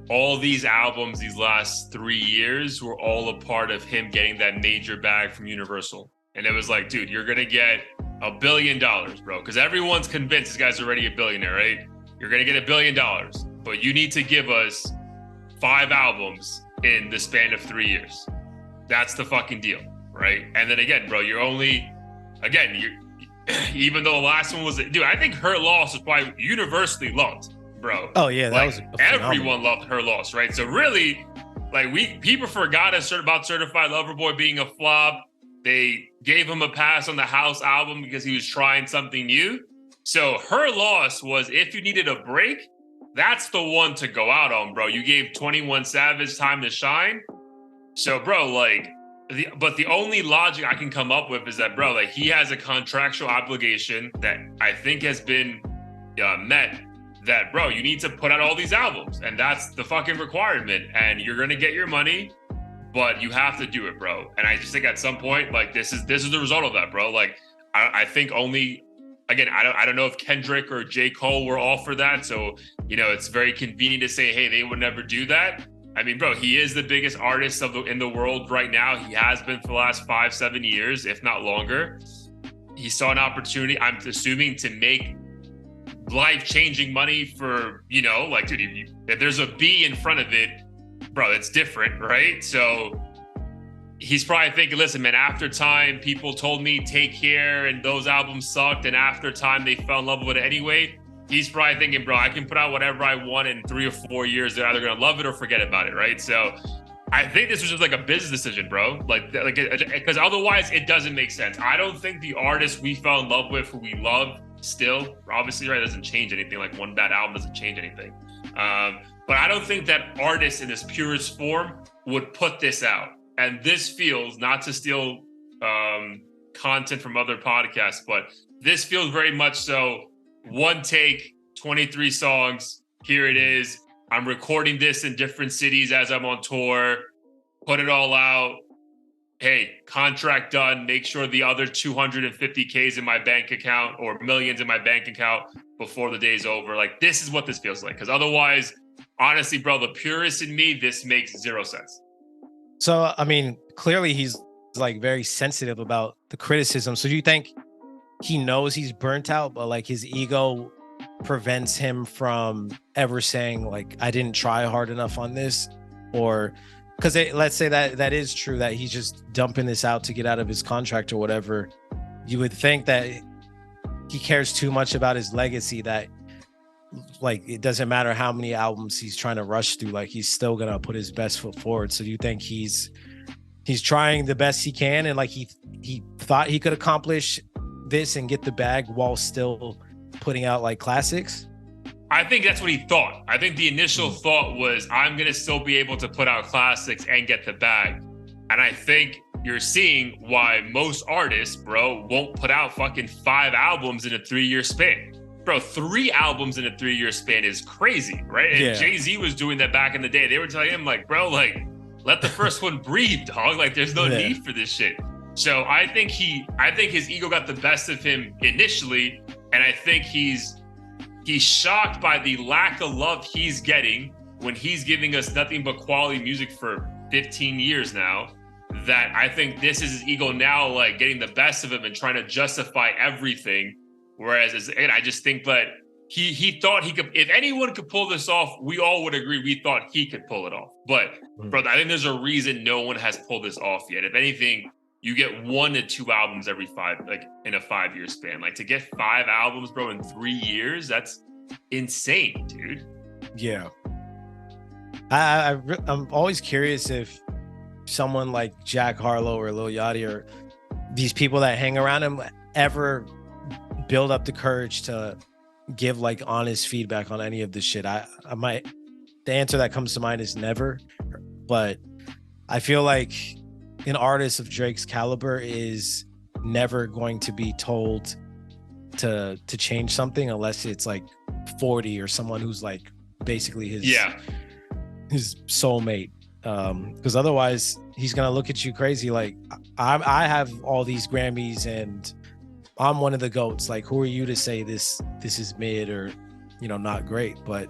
all these albums these last 3 years were all a part of him getting that major bag from Universal. And it was like, dude, you're gonna get $1 billion, bro, because everyone's convinced this guy's already a billionaire, right? You're gonna get $1 billion, but you need to give us 5 albums in the span of 3 years. That's the fucking deal, right? And then again, bro, you're even though the last one was, dude, I think Her Loss was probably universally loved, bro. Oh yeah, that was everyone loved Her Loss, right? So really, like people forgot about Certified Lover Boy being a flop. They gave him a pass on the House album because he was trying something new. So Her Loss was, if you needed a break, that's the one to go out on, bro. You gave 21 Savage time to shine. So, bro, like, But the only logic I can come up with is that, bro, like he has a contractual obligation that I think has been met. That, bro, you need to put out all these albums, and that's the fucking requirement. And you're gonna get your money, but you have to do it, bro. And I just think at some point, like this is the result of that, bro. Like I think only. Again, I don't know if Kendrick or J. Cole were all for that. So, it's very convenient to say, hey, they would never do that. I mean, bro, he is the biggest artist in the world right now. He has been for the last 5-7 years, if not longer. He saw an opportunity, I'm assuming, to make life-changing money for, like, dude, if there's a B in front of it, bro, it's different, right? So he's probably thinking, listen, man, after time, people told me Take Care and those albums sucked. And after time, they fell in love with it anyway. He's probably thinking, bro, I can put out whatever I want in 3 or 4 years. They're either going to love it or forget about it, right? So I think this was just like a business decision, bro. Like, because otherwise it doesn't make sense. I don't think the artist we fell in love with, who we love still, obviously, right, doesn't change anything. Like one bad album doesn't change anything. But I don't think that artist in this purest form would put this out. And this feels, not to steal content from other podcasts, but this feels very much so one take, 23 songs. Here it is. I'm recording this in different cities as I'm on tour. Put it all out. Hey, contract done. Make sure the other 250K is in my bank account or millions in my bank account before the day's over. Like, this is what this feels like. Because otherwise, honestly, bro, the purist in me, this makes zero sense. So, I mean, clearly he's like very sensitive about the criticism. So do you think he knows he's burnt out, but like his ego prevents him from ever saying like, I didn't try hard enough on this? Or because let's say that is true, that he's just dumping this out to get out of his contract or whatever. You would think that he cares too much about his legacy, that like it doesn't matter how many albums he's trying to rush through, like he's still gonna put his best foot forward. So do you think he's trying the best he can, and like he thought he could accomplish this and get the bag while still putting out like classics? I think that's what he thought. I think the initial thought was, I'm gonna still be able to put out classics and get the bag. And I think you're seeing why most artists, bro, won't put out fucking 5 albums in a 3-year span. Bro, 3 albums in a 3-year span is crazy, right? And Jay-Z was doing that back in the day. They were telling him, like, bro, like, let the first one breathe, dog. Like, there's no need for this shit. So I think his ego got the best of him initially, and I think he's shocked by the lack of love he's getting when he's giving us nothing but quality music for 15 years now. That I think this is his ego now, like, getting the best of him and trying to justify everything. Whereas, and I just think that he thought he could, if anyone could pull this off, we all would agree we thought he could pull it off. But, bro, I think there's a reason no one has pulled this off yet. If anything, you get 1 to 2 albums every 5, like in a 5-year span. Like, to get 5 albums, bro, in 3 years, that's insane, dude. Yeah. I'm always curious if someone like Jack Harlow or Lil Yachty or these people that hang around him ever build up the courage to give like honest feedback on any of this shit. I might, the answer that comes to mind is never, but I feel like an artist of Drake's caliber is never going to be told to change something unless it's like 40 or someone who's like basically his soulmate. Because otherwise he's gonna look at you crazy. Like, I have all these Grammys and I'm one of the GOATs. Like, who are you to say this is mid or, not great? But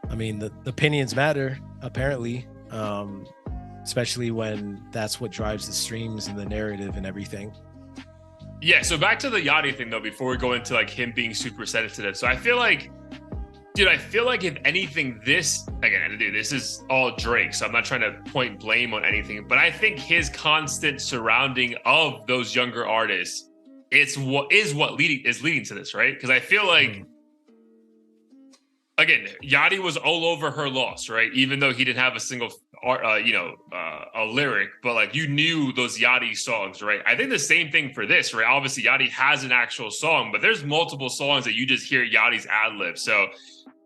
I mean, the opinions matter, apparently, especially when that's what drives the streams and the narrative and everything. Yeah. So back to the Yachty thing though, before we go into like him being super sensitive. So I feel like, dude, if anything, this is all Drake. So I'm not trying to point blame on anything, but I think his constant surrounding of those younger artists is what leading to this, right? Because I feel like, again, Yachty was all over Her Loss, right? Even though he didn't have a single, a lyric, but like you knew those Yachty songs, right? I think the same thing for this, right? Obviously, Yachty has an actual song, but there's multiple songs that you just hear Yachty's ad lib. So,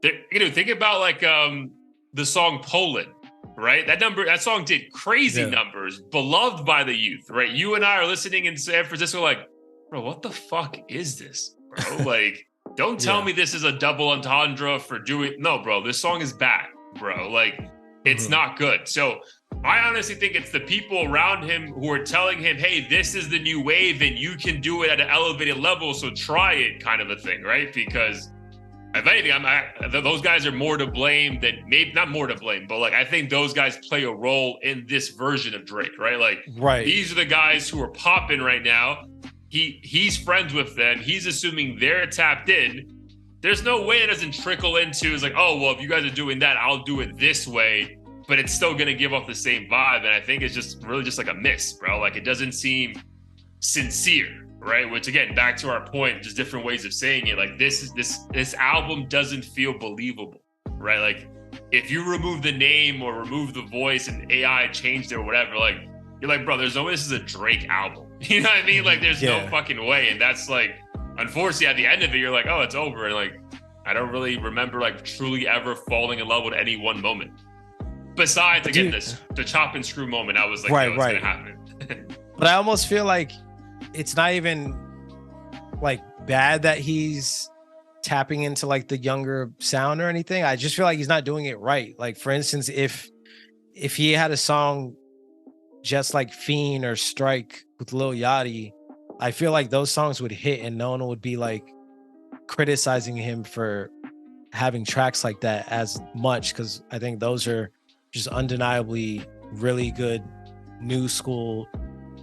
think about like the song Poland, right? That song did crazy numbers, beloved by the youth, right? You and I are listening in San Francisco, like, bro, what the fuck is this, bro? Like, don't tell me this is a double entendre for doing. No, bro, this song is bad, bro. Like, it's not good. So I honestly think it's the people around him who are telling him, hey, this is the new wave and you can do it at an elevated level, so try it, kind of a thing, right? Because if anything, those guys are more to blame than, maybe not more to blame, but like I think those guys play a role in this version of Drake, right? Like, these are the guys who are popping right now. He's friends with them. He's assuming they're tapped in. There's no way it doesn't trickle into, it's like, oh, well, if you guys are doing that, I'll do it this way, but it's still going to give off the same vibe. And I think it's just really just like a miss, bro. Like, it doesn't seem sincere, right? Which, again, back to our point, just different ways of saying it. Like, this album doesn't feel believable, right? Like, if you remove the name or remove the voice and AI changed it or whatever, like, you're like, bro, there's no way this is a Drake album. You know what I mean? Like, there's no fucking way. And that's like, unfortunately, at the end of it, you're like, oh, it's over. And like, I don't really remember like truly ever falling in love with any one moment. Besides, again, the chop and screw moment, I was like, it's gonna happen. But I almost feel like it's not even like bad that he's tapping into like the younger sound or anything. I just feel like he's not doing it right. Like, for instance, if he had a song just like Fiend or Strike with Lil Yachty, I feel like those songs would hit and no one would be like criticizing him for having tracks like that as much, because I think those are just undeniably really good new school,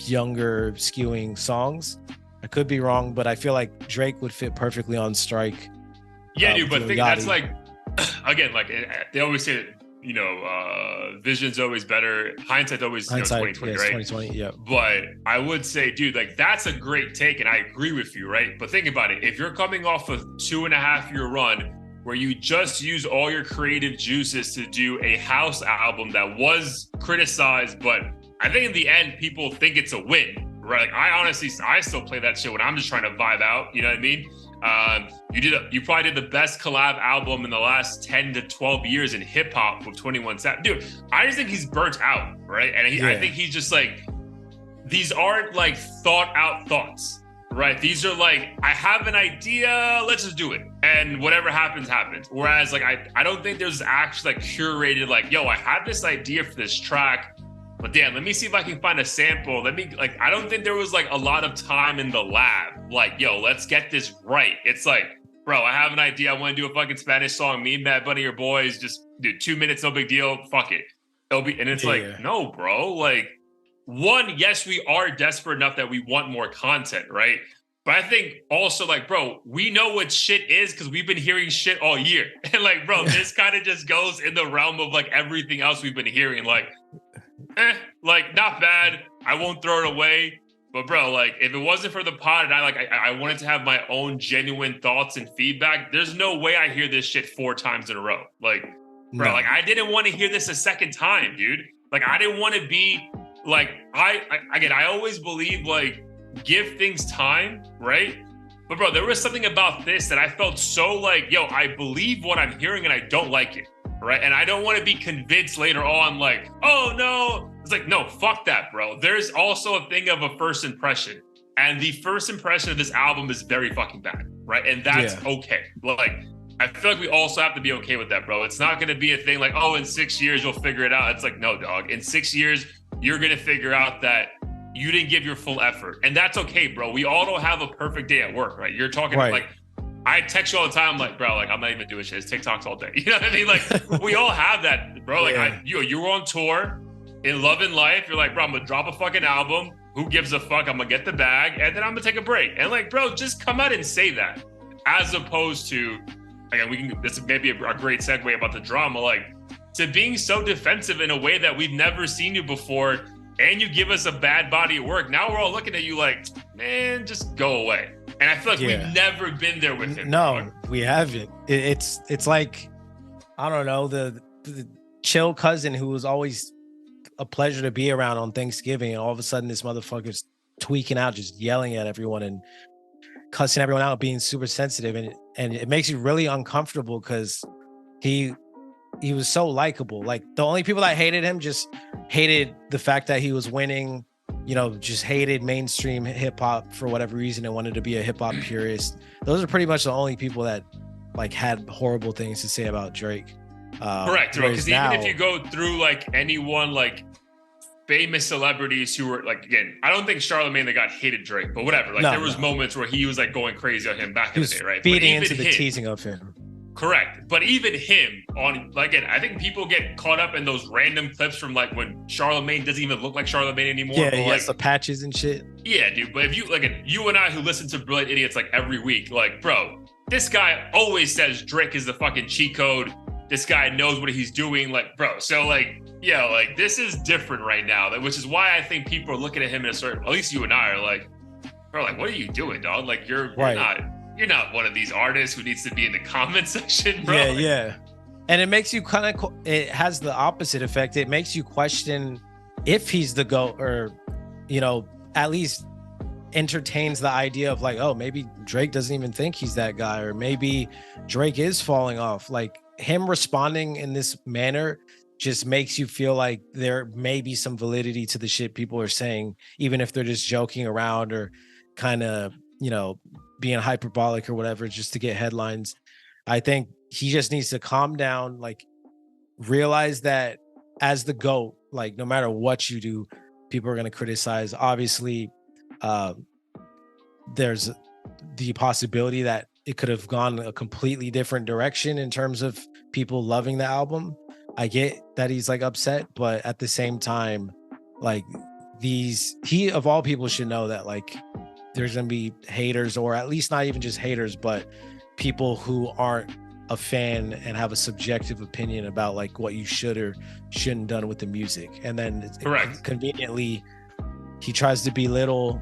younger skewing songs. I could be wrong, but I feel like Drake would fit perfectly on Strike. Yeah, dude, but think that's like, again, like they always say that, you know, vision's always better. Hindsight's always 2020, right? 2020, yeah. But I would say, dude, like that's a great take, and I agree with you, right? But think about it. If you're coming off a 2.5-year run where you just use all your creative juices to do a house album that was criticized, but I think in the end, people think it's a win, right? Like I still play that shit when I'm just trying to vibe out. You know what I mean? You probably did the best collab album in the last 10 to 12 years in hip hop with 21 Savage. Dude, I just think he's burnt out, right? And I think he's just like, these aren't like thought out thoughts, right? These are like, I have an idea, let's just do it. And whatever happens, happens. Whereas like, I don't think there's actually like curated, like, yo, I have this idea for this track, but damn, let me see if I can find a sample. I don't think there was like a lot of time in the lab. Like, yo, let's get this right. It's like, bro, I have an idea. I want to do a fucking Spanish song. Me and Mad Bunny, your boys, just do 2 minutes, no big deal. Fuck it. And it's no, bro. Like, one, yes, we are desperate enough that we want more content, right? But I think also, like, bro, we know what shit is because we've been hearing shit all year. And like, bro, this kind of just goes in the realm of like everything else we've been hearing. Like, like not bad. I won't throw it away. But bro, like if it wasn't for the pod and I wanted to have my own genuine thoughts and feedback, there's no way I hear this shit 4 times in a row. Like, bro, like I didn't want to hear this a second time, dude. Like I didn't want to be like, I always believe like give things time, right? But bro, there was something about this that I felt so like, yo, I believe what I'm hearing and I don't like it. Right. And I don't want to be convinced later on, like, oh, no, it's like, no, fuck that, bro. There's also a thing of a first impression. And the first impression of this album is very fucking bad. Right. And that's okay. Like, I feel like we also have to be okay with that, bro. It's not going to be a thing like, oh, in 6 years, you'll figure it out. It's like, no, dog. In 6 years, you're going to figure out that you didn't give your full effort. And that's okay, bro. We all don't have a perfect day at work. Right. You're talking like, I text you all the time, like, bro, like, I'm not even doing shit. It's TikToks all day. You know what I mean? Like, we all have that, bro. Like, you were on tour in Love and Life. You're like, bro, I'm going to drop a fucking album. Who gives a fuck? I'm going to get the bag. And then I'm going to take a break. And like, bro, just come out and say that. As opposed to, again, this may be a great segue about the drama, like, to being so defensive in a way that we've never seen you before. And you give us a bad body of work. Now we're all looking at you like, man, just go away. And I feel like we've never been there with him. No, we haven't. It's like, I don't know, the chill cousin who was always a pleasure to be around on Thanksgiving. And all of a sudden this motherfucker's tweaking out, just yelling at everyone and cussing everyone out, being super sensitive. And it makes you really uncomfortable because he he was so likable. Like the only people that hated him just hated the fact that he was winning, you know, just hated mainstream hip hop for whatever reason and wanted to be a hip hop purist. Those are pretty much the only people that like had horrible things to say about Drake. Correct, bro. Because even if you go through like anyone like famous celebrities who were like, again, I don't think Charlamagne the God hated Drake, but whatever. Like there was moments where he was like going crazy on him back in the day, right? Feeding into the teasing of him. Correct. But even him on, like, again, I think people get caught up in those random clips from like when Charlamagne doesn't even look like Charlamagne anymore. Yeah, he has the patches and shit. Yeah, dude. But if you, like, you and I who listen to Brilliant Idiots like every week, like, bro, this guy always says Drake is the fucking cheat code. This guy knows what he's doing. Like, bro, so like, yeah, like this is different right now, which is why I think people are looking at him in a certain, at least you and I are like, bro, like, what are you doing, dog? Like, you're not one of these artists who needs to be in the comment section, bro. Yeah, yeah. And it makes you kind of, it has the opposite effect. It makes you question if he's the GOAT, or, you know, at least entertains the idea of like, oh, maybe Drake doesn't even think he's that guy, or maybe Drake is falling off. Like him responding in this manner just makes you feel like there may be some validity to the shit people are saying, even if they're just joking around or kind of, you know, being hyperbolic or whatever, just to get headlines. I think he just needs to calm down, like realize that as the GOAT, like no matter what you do, people are going to criticize. Obviously, there's the possibility that it could have gone a completely different direction in terms of people loving the album. I get that he's like upset, but at the same time, like he of all people should know that like there's gonna be haters, or at least not even just haters, but people who aren't a fan and have a subjective opinion about like what you should or shouldn't done with the music. And then conveniently he tries to belittle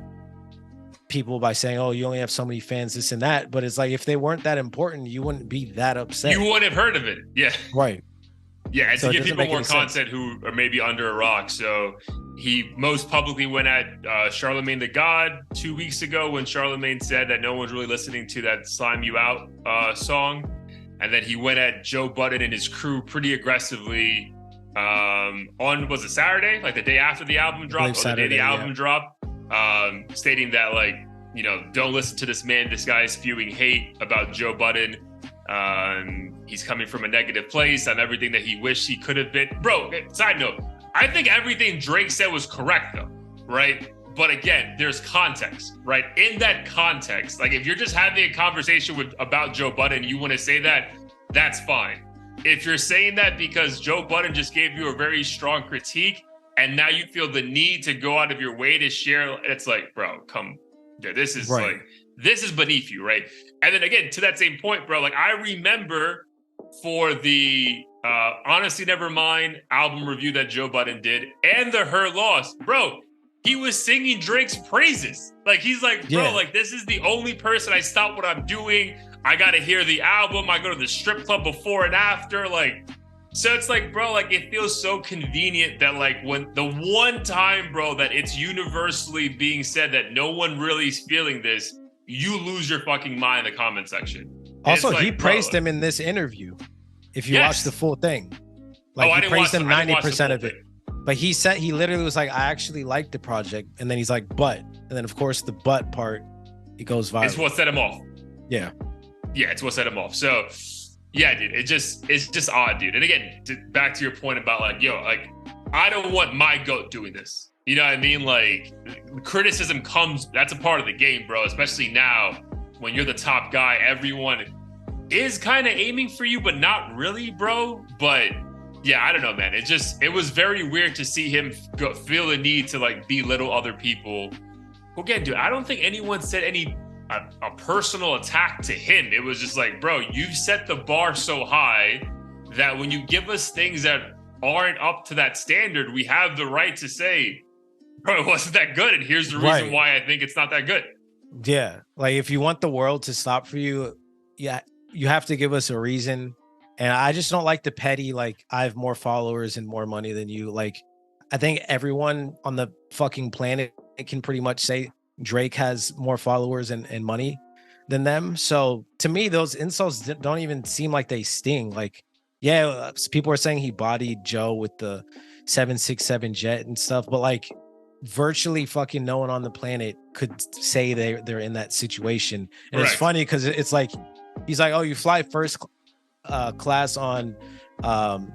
people by saying, oh, you only have so many fans, this and that. But it's like, if they weren't that important, you wouldn't be that upset. You wouldn't have heard of it. Yeah. Right. Yeah, and so to give people more content who are maybe under a rock. So he most publicly went at Charlamagne the God 2 weeks ago when Charlamagne said that no one's really listening to that Slime You Out song. And then he went at Joe Budden and his crew pretty aggressively on, was it Saturday? Like the day after the album dropped, or the day the album dropped, stating that like, you know, don't listen to this man. This guy is spewing hate about Joe Budden. He's coming from a negative place on everything that he wished he could have been. Bro, side note, I think everything Drake said was correct though, right? But again, there's context, right? In that context, like if you're just having a conversation about Joe Budden, you want to say that, that's fine. If you're saying that because Joe Budden just gave you a very strong critique and now you feel the need to go out of your way to share, it's like, bro, this is like, this is beneath you, right? And then again, to that same point, bro, like I remember for the Honestly Nevermind album review that Joe Budden did and the Her Loss, bro, he was singing Drake's praises. Like, he's like, bro, like this is the only person I stop what I'm doing. I got to hear the album. I go to the strip club before and after. Like, so it's like, bro, like it feels so convenient that like when the one time, bro, that it's universally being said that no one really is feeling this, you lose your fucking mind in the comment section. Also, like, he praised him in this interview. If you watch the full thing, like he praised him 90% of it. But he said, he literally was like, I actually liked the project. And then he's like, but, and then of course the but part, it goes viral. It's what set him off. Yeah. Yeah, it's what set him off. So yeah, dude, it's just odd, dude. And again, back to your point about like, yo, like, I don't want my GOAT doing this. You know what I mean? Like, criticism comes, that's a part of the game, bro. Especially now when you're the top guy, everyone is kind of aiming for you, but not really, bro. But yeah, I don't know, man. It was very weird to see him feel the need to like belittle other people. Again, dude, I don't think anyone said a personal attack to him. It was just like, bro, you've set the bar so high that when you give us things that aren't up to that standard, we have the right to say, bro, it wasn't that good. And here's the reason why I think it's not that good. Yeah. Like if you want the world to stop for you, yeah, you have to give us a reason. And I just don't like the petty, like I have more followers and more money than you. Like, I think everyone on the fucking planet can pretty much say Drake has more followers and money than them. So to me, those insults don't even seem like they sting. Like Yeah, people were saying he bodied Joe with the 767 jet and stuff, but like virtually fucking no one on the planet could say they're in that situation. And it's Correct. funny because it's like he's like, oh, you fly first class on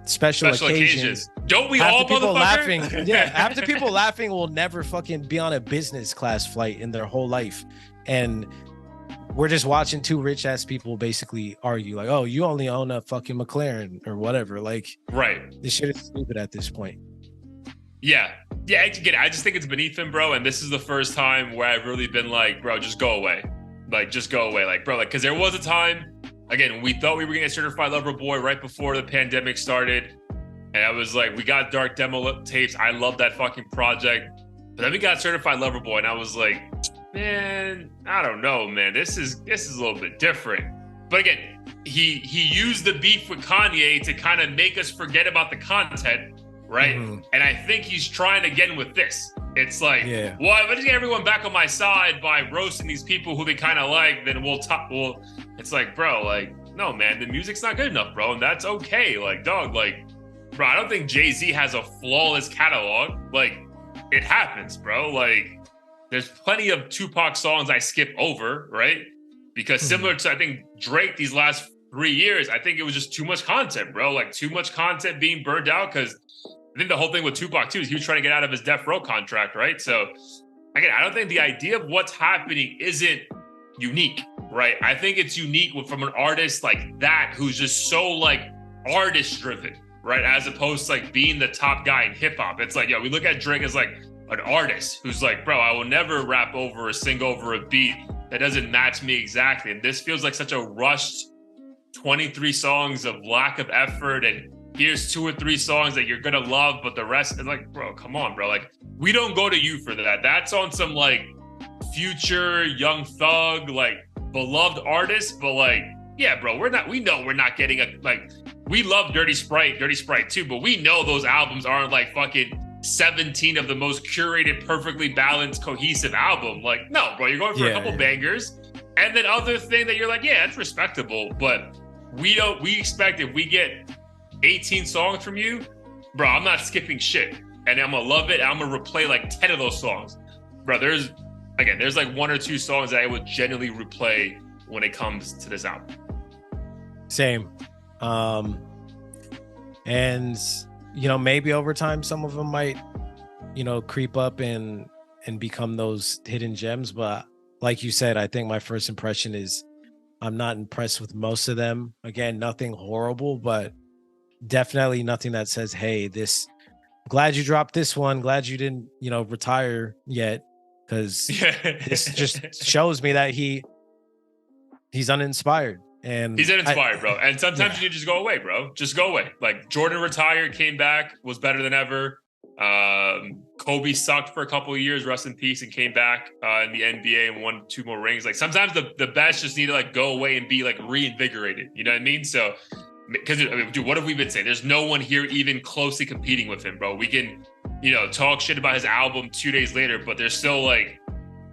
special occasions. Don't we Half all, the people motherfucker? laughing, yeah, half the people laughing will never fucking be on a business class flight in their whole life. And we're just watching two rich ass people basically argue like, oh, you only own a fucking McLaren or whatever. Like, right. This shit is stupid at this point. Yeah. Yeah, I just think it's beneath him, bro. And this is the first time where I've really been like, bro, just go away. Like, just go away. Like, bro, like, because there was a time, again, we thought we were going to get Certified Lover Boy right before the pandemic started. And I was like, we got Dark Demo tapes. I love that fucking project. But then we got Certified Lover Boy. And I was like, man, I don't know, man. This is a little bit different. But again, he used the beef with Kanye to kind of make us forget about the content, right? Mm-hmm. And I think he's trying again with this. It's like, well, if I just get everyone back on my side by roasting these people who they kind of like, then we'll talk. Well, it's like, bro, like, no, man, the music's not good enough, bro. And that's okay. Like, dog, like, bro, I don't think Jay-Z has a flawless catalog. Like, it happens, bro. Like, there's plenty of Tupac songs I skip over, right? Because similar to, I think, Drake these last 3 years, I think it was just too much content, bro. Like, too much content being burned out. Because I think the whole thing with Tupac, too, is he was trying to get out of his Death Row contract, right? So, again, I don't think the idea of what's happening isn't unique, right? I think it's unique from an artist like that who's just so, like, artist-driven, right? As opposed to, like, being the top guy in hip-hop. It's like, yo, we look at Drake as, like, an artist who's like, bro, I will never rap over or sing over a beat that doesn't match me exactly. And this feels like such a rushed 23 songs of lack of effort. And here's 2 or 3 songs that you're going to love, but the rest is like, bro, come on, bro. Like, we don't go to you for that. That's on some like Future, Young Thug, like beloved artist. But like, yeah, bro, we know we're not getting we love Dirty Sprite too, but we know those albums aren't like fucking 17 of the most curated, perfectly balanced, cohesive album. Like, no, bro, you're going for a couple bangers. And then other thing that you're like, yeah, it's respectable. But we expect if we get 18 songs from you, bro, I'm not skipping shit. And I'm going to love it. I'm going to replay like 10 of those songs. Bro, there's like 1 or 2 songs that I would genuinely replay when it comes to this album. Same. And you know, maybe over time, some of them might, you know, creep up and become those hidden gems. But like you said, I think my first impression is I'm not impressed with most of them. Again, nothing horrible, but definitely nothing that says, hey, glad you dropped this one. Glad you didn't, you know, retire yet. Because this just shows me that he's uninspired. And he's uninspired, bro. And sometimes you need to just go away, bro. Just go away. Like Jordan retired, came back, was better than ever. Kobe sucked for a couple of years, rest in peace, and came back in the NBA and won 2 more rings. Like sometimes the best just need to like go away and be like reinvigorated. You know what I mean? So, because dude, what have we been saying? There's no one here even closely competing with him, bro. We can, you know, talk shit about his album 2 days later, but there's still like,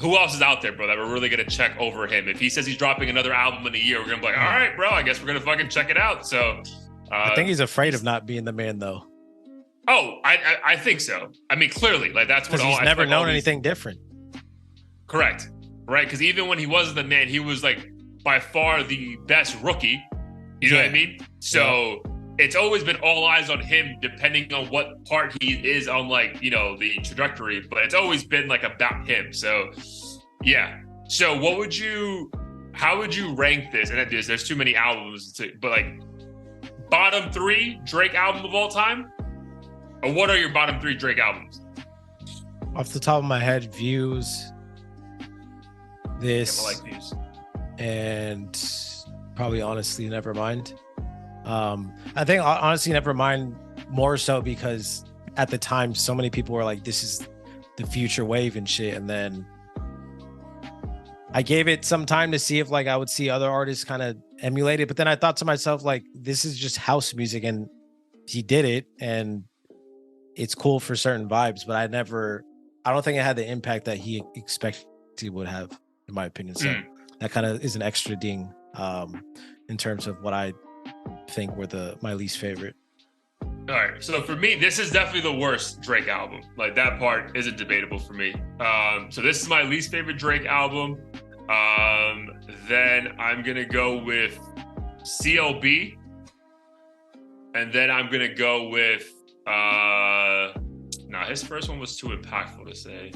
who else is out there, bro, that we're really going to check over him? If he says he's dropping another album in a year, we're going to be like, all right, bro, I guess we're going to fucking check it out. So I think he's afraid of not being the man, though. Oh, I think so. I mean, clearly, like that's what he's never known anything different. Correct. Right. Because even when he wasn't the man, he was like by far the best rookie. You know what I mean? So it's always been all eyes on him, depending on what part he is on, like, you know, the trajectory. But it's always been like about him. So, yeah. So, how would you rank this? And there's too many albums, but like bottom 3 Drake album of all time, or what are your bottom 3 Drake albums? Off the top of my head, Views, this, I like Views, and probably Honestly Nevermind. I think Honestly Nevermind more so because at the time so many people were like, this is the future wave and shit, and then I gave it some time to see if like I would see other artists kind of emulate it, but then I thought to myself, like, this is just house music and he did it and it's cool for certain vibes, but I don't think it had the impact that he expected it would have, in my opinion. So that kind of is an extra ding in terms of what I think were my least favorite. All right, so for me, this is definitely the worst Drake album. Like that part isn't debatable for me. So this is my least favorite Drake album. Then I'm gonna go with CLB, and then I'm gonna go with his first one was too impactful to say.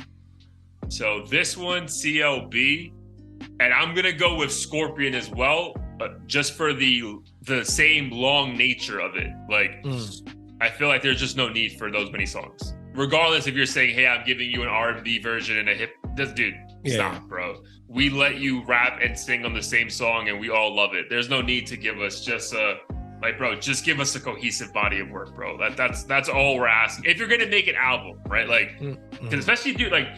So this one, CLB, and I'm gonna go with Scorpion as well, but just for the same long nature of it. Like I feel like there's just no need for those many songs. Regardless if you're saying, hey, I'm giving you an R&B version and a hip, dude, stop, bro. We let you rap and sing on the same song and we all love it. There's no need to give us just just give us a cohesive body of work, bro. That's all we're asking. If you're gonna make an album, right? Like, because especially, dude, like,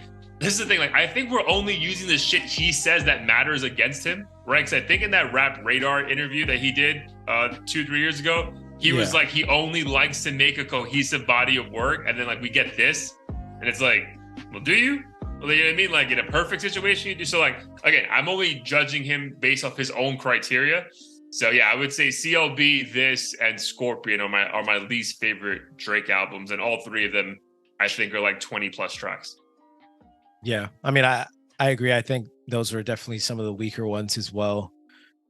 this is the thing. Like, I think we're only using the shit he says that matters against him, right? Because I think in that Rap Radar interview that he did 2-3 years ago, he was like, he only likes to make a cohesive body of work, and then like we get this, and it's like, well, do you? Well, you know what I mean? Like in a perfect situation, you do. So like, again, I'm only judging him based off his own criteria. So yeah, I would say CLB, this, and Scorpion are my least favorite Drake albums, and all three of them I think are like 20+ tracks. Yeah, I mean, I agree. I think those were definitely some of the weaker ones as well.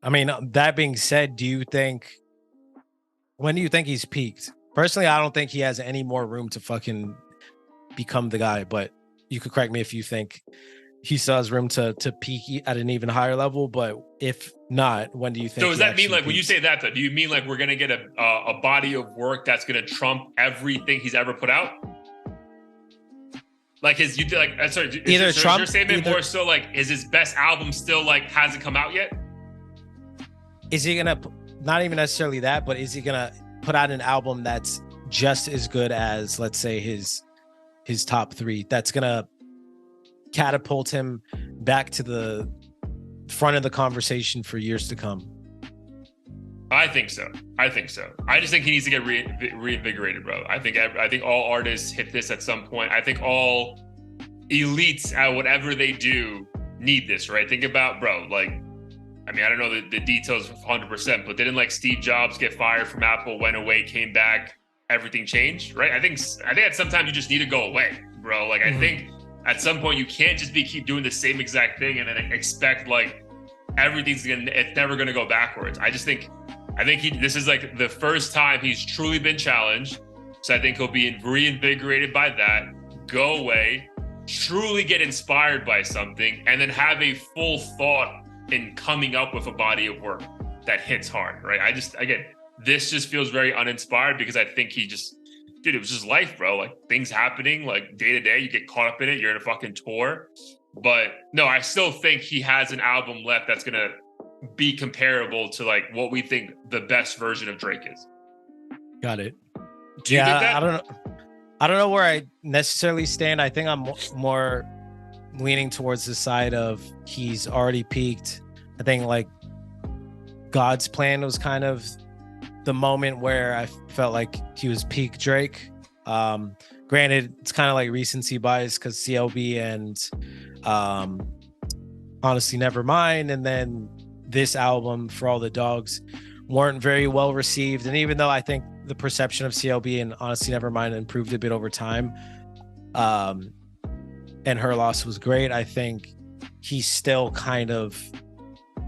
I mean, that being said, when do you think he's peaked? Personally, I don't think he has any more room to fucking become the guy, but you could correct me if you think he still has room to peak at an even higher level. But if not, when do you think? So does that mean, like, when you say that, though, do you mean like we're going to get a body of work that's going to trump everything he's ever put out? Like his, you like, sorry, either is Trump, your statement more so like, is his best album still like, hasn't come out yet? Is he gonna, not even necessarily that, but is he gonna put out an album that's just as good as, let's say, his top three? That's gonna catapult him back to the front of the conversation for years to come. I think so. I just think he needs to get reinvigorated, bro. I think all artists hit this at some point. I think all elites at whatever they do need this, right? Think about, bro, like, I mean, I don't know the details 100%, but didn't like Steve Jobs get fired from Apple, went away, came back, everything changed, right? I think at some time you just need to go away, bro. Like, I think at some point you can't just keep doing the same exact thing and then expect like it's never gonna go backwards. I think this is like the first time he's truly been challenged. So I think he'll be reinvigorated by that, go away, truly get inspired by something, and then have a full thought in coming up with a body of work that hits hard, right? This just feels very uninspired because I think it was just life, bro. Like things happening, like day to day, you get caught up in it. You're in a fucking tour. But no, I still think he has an album left that's going to be comparable to like what we think the best version of Drake is. Got it. Do you get that? I don't know where I necessarily stand. I think I'm more leaning towards the side of he's already peaked. I think like God's Plan was kind of the moment where I felt like he was peak Drake. Granted, it's kind of like recency bias because CLB and Honestly Nevermind, and then this album For All the Dogs weren't very well received. And even though I think the perception of CLB and Honestly Nevermind improved a bit over time, and Her Loss was great, I think he's still kind of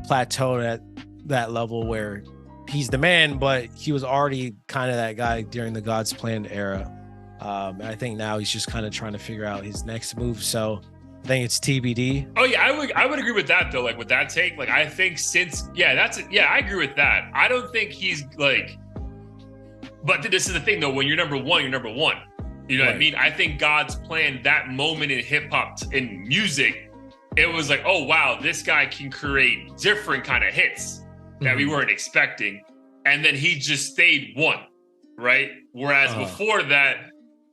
plateaued at that level where he's the man, but he was already kind of that guy during the God's Plan era. And I think now he's just kind of trying to figure out his next move. So I think it's TBD. Oh yeah, I would agree with that though. Like with that take, like I think I agree with that. I don't think he's like, but this is the thing though. When you're number one, you're number one. You know what I mean? I think God's Plan, that moment in hip hop, in music, it was like, oh wow, this guy can create different kind of hits that we weren't expecting, and then he just stayed one, right? Whereas before that,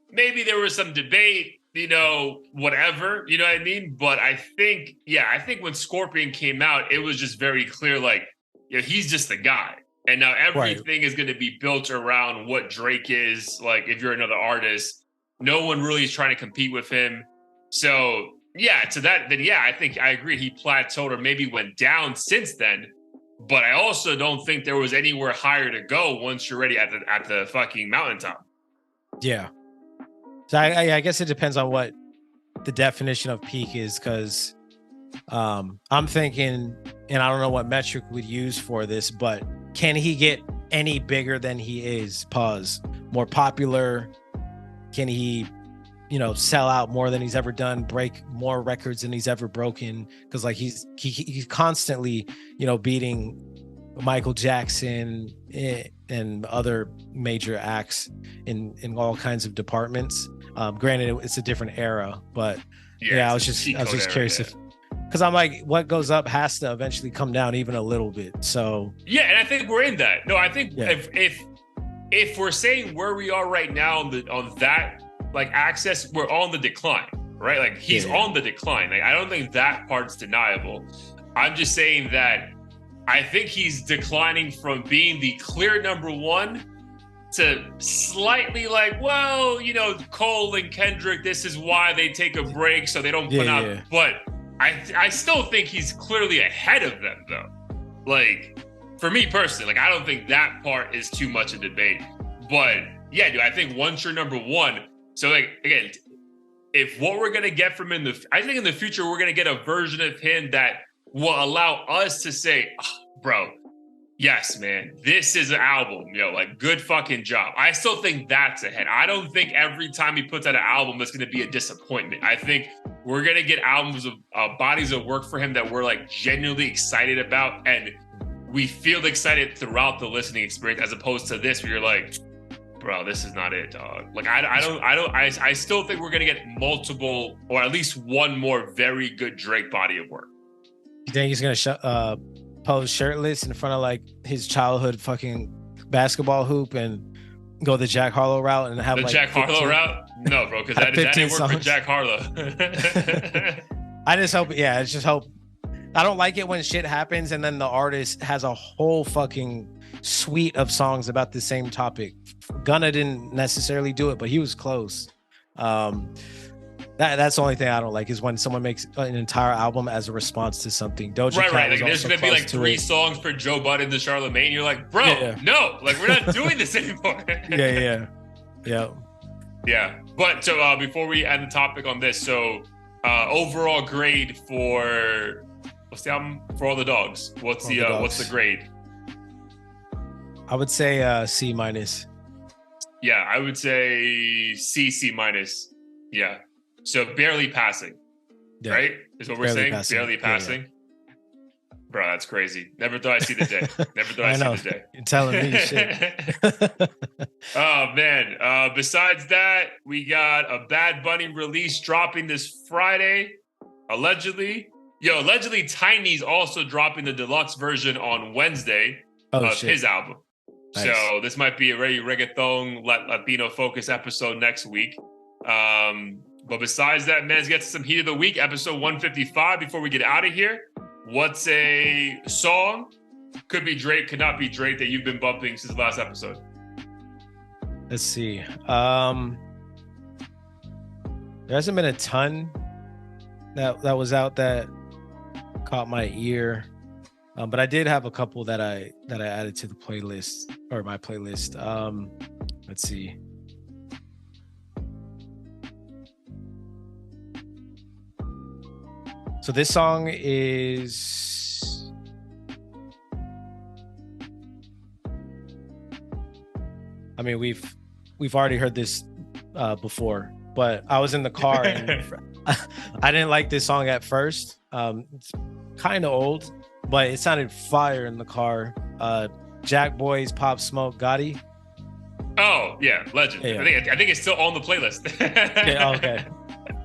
maybe there was some debate, you know, whatever, you know what I mean? But I think when Scorpion came out, it was just very clear, like, yeah, he's just the guy. And now everything is going to be built around what Drake is. Like, if you're another artist, no one really is trying to compete with him. So, yeah, to that, then, yeah, I think I agree. He plateaued or maybe went down since then. but I also don't think there was anywhere higher to go once you're ready at the fucking mountaintop. Yeah. So I guess it depends on what the definition of peak is, because I'm thinking, and I don't know what metric we'd use for this, but can he get any bigger than he is? Pause. More popular? Can he, sell out more than he's ever done? Break more records than he's ever broken? Because like he's constantly, beating Michael Jackson and other major acts in all kinds of departments. Granted, it's a different era, but yeah, I was just curious if. Because I'm like, what goes up has to eventually come down even a little bit. So yeah, and I think we're in that. No, I think if we're saying where we are right now on that like access, we're on the decline, right? Like he's on the decline. Like I don't think that part's deniable. I'm just saying that I think he's declining from being the clear number one to slightly like, well, Cole and Kendrick, this is why they take a break so they don't put out. Yeah. But I still think he's clearly ahead of them, though. Like, for me personally, like I don't think that part is too much a debate. But yeah, dude, I think once you're number one, so like again, if what we're gonna get from him I think in the future we're gonna get a version of him that will allow us to say, oh, bro, yes, man, this is an album, like good fucking job. I still think that's ahead. I don't think every time he puts out an album it's gonna be a disappointment. I think we're going to get albums of bodies of work for him that we're like genuinely excited about. And we feel excited throughout the listening experience, as opposed to this, where you're like, bro, this is not it, dog. Like, I still think we're going to get multiple, or at least one more very good Drake body of work. You think he's going to pose shirtless in front of like his childhood fucking basketball hoop and go the Jack Harlow route and have the Jack Harlow route? No, bro, because that didn't work for Jack Harlow. I just hope, I don't like it when shit happens and then the artist has a whole fucking suite of songs about the same topic. Gunna didn't necessarily do it, but he was close. That's the only thing I don't like is when someone makes an entire album as a response to something. Doja Cat right. Like there's gonna be like 3 songs for Joe Budden to Charlamagne. You're like, bro, no, like we're not doing this anymore. Yeah. But so before we end the topic on this, so overall grade for what's the album For All the Dogs? What's the grade? I would say C minus. Yeah, I would say C minus. Yeah. So barely passing, right? Is what we're saying? Barely passing. Yeah. Bro, that's crazy. Never thought I'd see the day. Never thought I'd see the day. You're telling me shit. Oh, man. Besides that, we got a Bad Bunny release dropping this Friday, allegedly. Allegedly, Tiny's also dropping the deluxe version on Wednesday of his album. Nice. So this might be a very reggaeton, Latino-focused episode next week. But besides that, man, let's get to some Heat of the Week, episode 155. Before we get out of here, what's a song, could be Drake, could not be Drake, that you've been bumping since the last episode? Let's see. There hasn't been a ton that was out that caught my ear, but I did have a couple that I added to the playlist, or my playlist. Let's see. So this song is, I mean, we've already heard this before, but I was in the car and I didn't like this song at first. It's kind of old, but it sounded fire in the car. Jack Boy's Pop Smoke Gotti. Oh yeah, legend. Yeah. I think it's still on the playlist. Yeah, okay.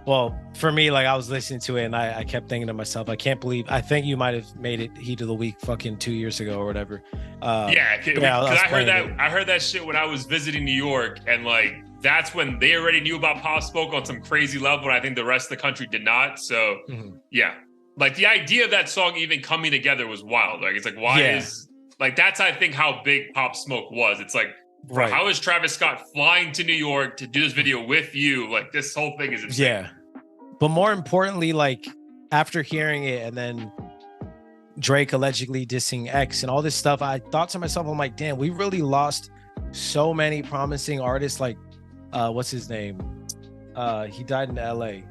Well, for me, like I was listening to it and I kept thinking to myself, I think you might have made it Heat of the Week fucking 2 years ago or whatever. Because I heard that shit when I was visiting New York, and like that's when they already knew about Pop Smoke on some crazy level, and I think the rest of the country did not. So yeah, like the idea of that song even coming together was wild. Like it's like, why is like that's I think how big Pop Smoke was. It's like, bro, how is Travis Scott flying to New York to do this video with you? Like this whole thing is insane. Yeah. But more importantly, like after hearing it and then Drake allegedly dissing X and all this stuff, I thought to myself, I'm like, damn, we really lost so many promising artists. Like, what's his name? He died in LA.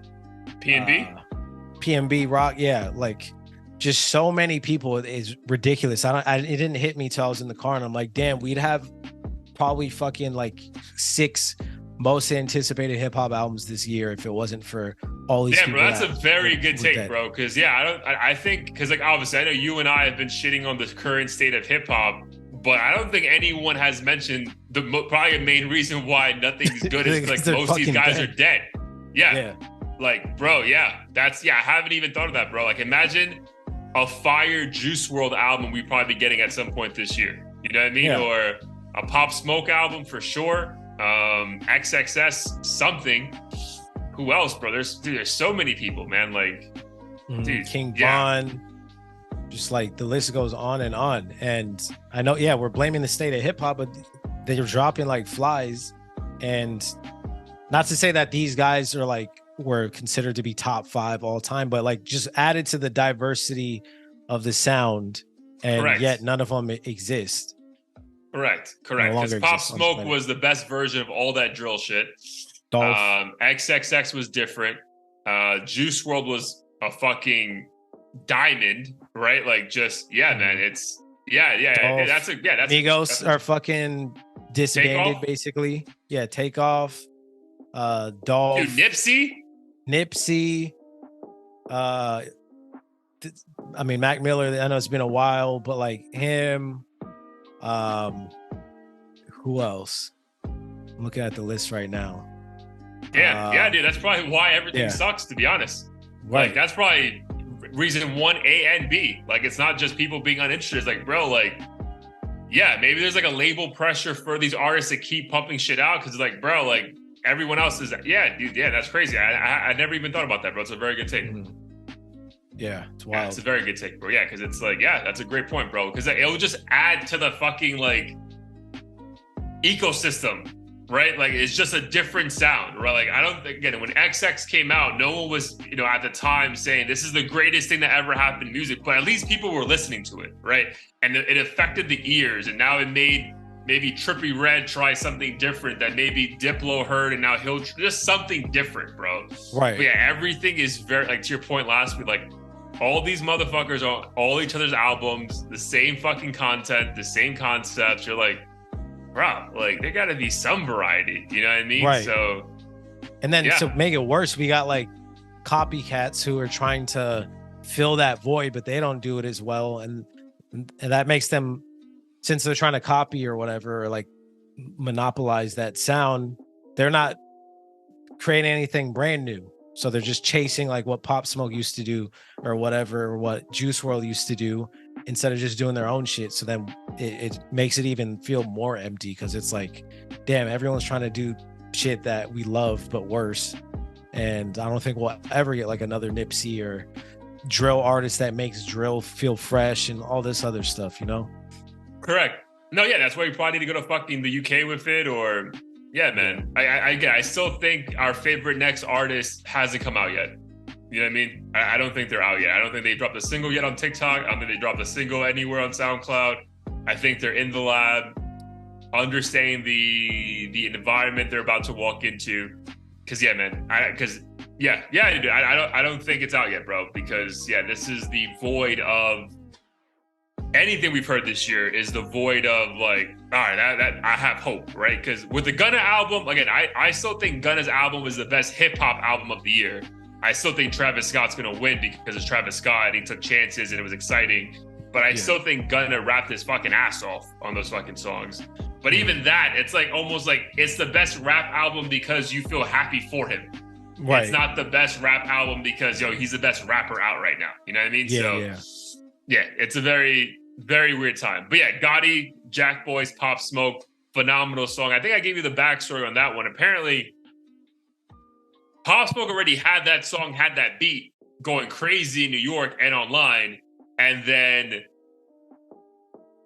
PNB Rock. Yeah, like just so many people is ridiculous. It didn't hit me till I was in the car, and I'm like, damn, we'd have probably fucking like 6 most anticipated hip hop albums this year if it wasn't for all these. Yeah, bro, that's a very good take, bro. Because I think because like obviously I know you and I have been shitting on the current state of hip hop, but I don't think anyone has mentioned probably the main reason why nothing's good is like most of these guys are dead. Yeah. Like, bro, I haven't even thought of that, bro. Like, imagine a fire Juice WRLD album we'd probably be getting at some point this year. You know what I mean? Yeah. Or a Pop Smoke album for sure. XXX something. Who else, bro? There's so many people, man. Like, dude, King Von. Just like the list goes on. And I know, we're blaming the state of hip hop, but they're dropping like flies. And not to say that these guys are like were considered to be top 5 all time, but like just added to the diversity of the sound, and yet none of them exist. Correct. Because Pop Smoke was the best version of all that drill shit. XXX was different. Juice WRLD was a fucking diamond, right? Like just man, it's that's Migos are fucking disbanded basically. Yeah, Takeoff. Dolph. Dude, Nipsey. I mean, Mac Miller, I know it's been a while, but like him. Who else? I'm looking at the list right now. Dude, that's probably why everything sucks, to be honest. Right. Like, that's probably reason 1, A and B. Like, it's not just people being uninterested. It's like, bro, like, maybe there's like a label pressure for these artists to keep pumping shit out because, like, bro, like, everyone else is, that's crazy. I never even thought about that, bro. It's a very good take. Mm-hmm. Yeah, it's wild. Yeah, it's a very good take, bro. Yeah, because it's like, that's a great point, bro. Because it'll just add to the fucking, like, ecosystem, right? Like, it's just a different sound, right? Like, I don't think, again, when XX came out, no one was, at the time saying this is the greatest thing that ever happened in music, but at least people were listening to it, right? And it affected the ears, and now it made maybe Trippie Redd try something different that maybe Diplo heard, and now he'll just something different, bro. Right. But everything is very, like, to your point last week, like, all these motherfuckers on all each other's albums, the same fucking content, the same concepts. You're like, bro, like, there gotta be some variety. You know what I mean? Right. So, and then to make it worse, we got like copycats who are trying to fill that void, but they don't do it as well. And that makes them, since they're trying to copy or whatever, or like monopolize that sound, they're not creating anything brand new. So they're just chasing like what Pop Smoke used to do or whatever, or what Juice WRLD used to do, instead of just doing their own shit. So then it makes it even feel more empty, because it's like, damn, everyone's trying to do shit that we love, but worse. And I don't think we'll ever get like another Nipsey or drill artist that makes drill feel fresh and all this other stuff, Correct. No, that's why we probably need to go to fucking the UK with it, or... Yeah, man. I still think our favorite next artist hasn't come out yet. You know what I mean? I don't think they're out yet. I don't think they dropped a single yet on TikTok. I don't think they dropped a single anywhere on SoundCloud. I think they're in the lab, understanding the environment they're about to walk into. Because man, I don't think it's out yet, bro. Because this is the void of anything we've heard this year. Is the void of like, all right, that I have hope, right? Because with the Gunna album, again, I still think Gunna's album is the best hip hop album of the year. I still think Travis Scott's gonna win because it's Travis Scott and he took chances and it was exciting. But I still think Gunna rapped his fucking ass off on those fucking songs. But even that, it's like almost like it's the best rap album because you feel happy for him. Right. It's not the best rap album because he's the best rapper out right now. You know what I mean? Yeah, it's a very, very weird time. But Gotti, Jack Boys, Pop Smoke, phenomenal song. I think I gave you the backstory on that one. Apparently, Pop Smoke already had that song, had that beat going crazy in New York and online. And then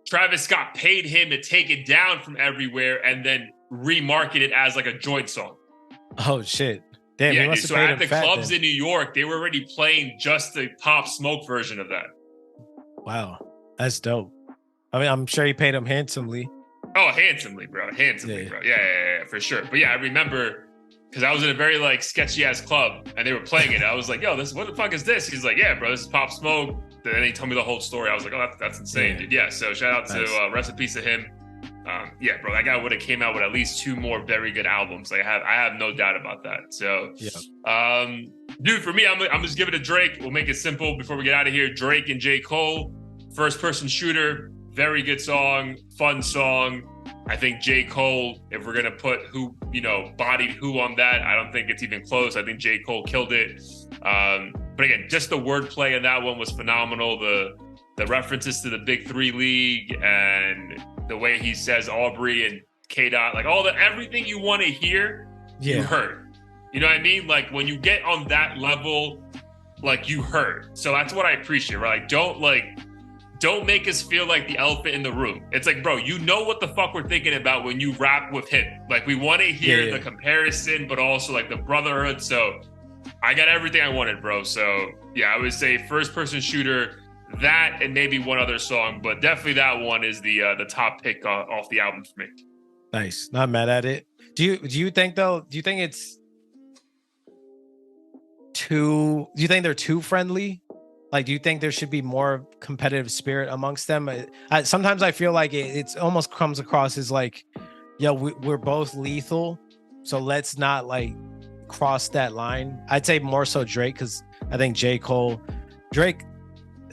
Travis Scott paid him to take it down from everywhere and then remarket it as like a joint song. Oh, shit. Damn, dude, so at the clubs in New York, they were already playing just the Pop Smoke version of that. Wow, that's dope. I mean, I'm sure he paid him handsomely. Oh, handsomely, bro. Handsomely, bro. Yeah, for sure. But yeah, I remember because I was in a very like sketchy ass club and they were playing it. I was like, yo, what the fuck is this? He's like, yeah, bro, this is Pop Smoke. Then he told me the whole story. I was like, oh, that's insane, dude. Yeah, so shout out to rest in peace to him. Yeah, bro, that guy would have came out with at least 2 more very good albums. Like I have no doubt about that. So, dude, for me, I'm just giving it to Drake. We'll make it simple before we get out of here. Drake and J. Cole, first person shooter, very good song, fun song. I think J. Cole, if we're gonna put who, bodied who on that, I don't think it's even close. I think J. Cole killed it. But again, just the wordplay in that one was phenomenal. The references to the Big Three League and the way he says Aubrey and K-Dot, like everything you want to hear, you heard. You know what I mean? Like when you get on that level, like you heard. So that's what I appreciate, right? Don't make us feel like the elephant in the room. It's like, bro, you know what the fuck we're thinking about when you rap with him. Like we want to hear the comparison, but also like the brotherhood. So I got everything I wanted, bro. So yeah, I would say first person shooter, that and maybe one other song, but definitely that one is the top pick off the album for me. Nice. Not mad at it. Do you think it's do you think they're too friendly? Like, do you think there should be more competitive spirit amongst them? Sometimes I feel like it's almost comes across as like, yeah, we're both lethal, so let's not like cross that line. I'd say more so Drake, because I think J. Cole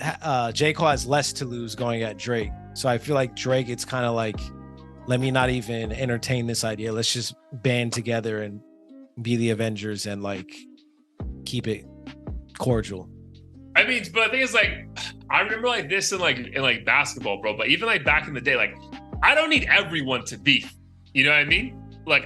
has less to lose going at Drake. So I feel like Drake, it's kind of like, let me not even entertain this idea. Let's just band together and be the Avengers and like keep it cordial. I mean, but the thing is, like, I remember like this in basketball, bro. But even like back in the day, like, I don't need everyone to beef. You know what I mean? Like,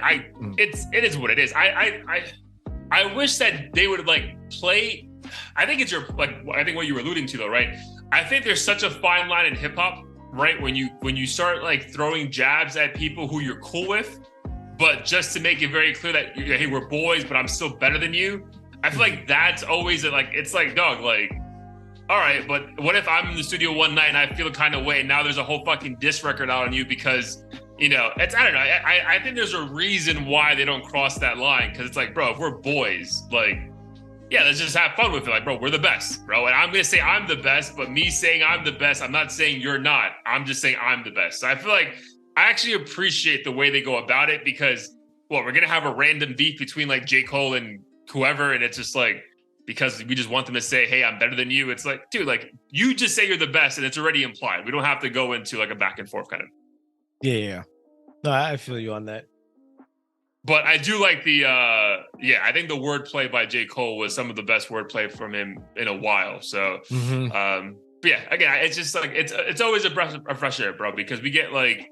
it is what it is. I wish that they would like play. I think it's I think what you were alluding to though, right? I think there's such a fine line in hip hop, right? When you start like throwing jabs at people who you're cool with, but just to make it very clear that hey, we're boys, but I'm still better than you. I feel like that's always it's like, dog, like, all right, but what if I'm in the studio one night and I feel a kind of way and now there's a whole fucking diss record out on you because, it's, I don't know. I think there's a reason why they don't cross that line, because it's like, bro, if we're boys, like, yeah, let's just have fun with it. Like, bro, we're the best, bro. And I'm going to say I'm the best, but me saying I'm the best, I'm not saying you're not. I'm just saying I'm the best. So I feel like I actually appreciate the way they go about it because, we're going to have a random beef between like J. Cole and whoever. And it's just like, because we just want them to say, hey, I'm better than you. It's like, dude, like you just say you're the best and it's already implied. We don't have to go into like a back and forth kind of. Yeah. No, I feel you on that. But I do like I think the wordplay by J. Cole was some of the best wordplay from him in a while. So, but yeah, again, it's just like, it's always a fresh air, bro, because we get like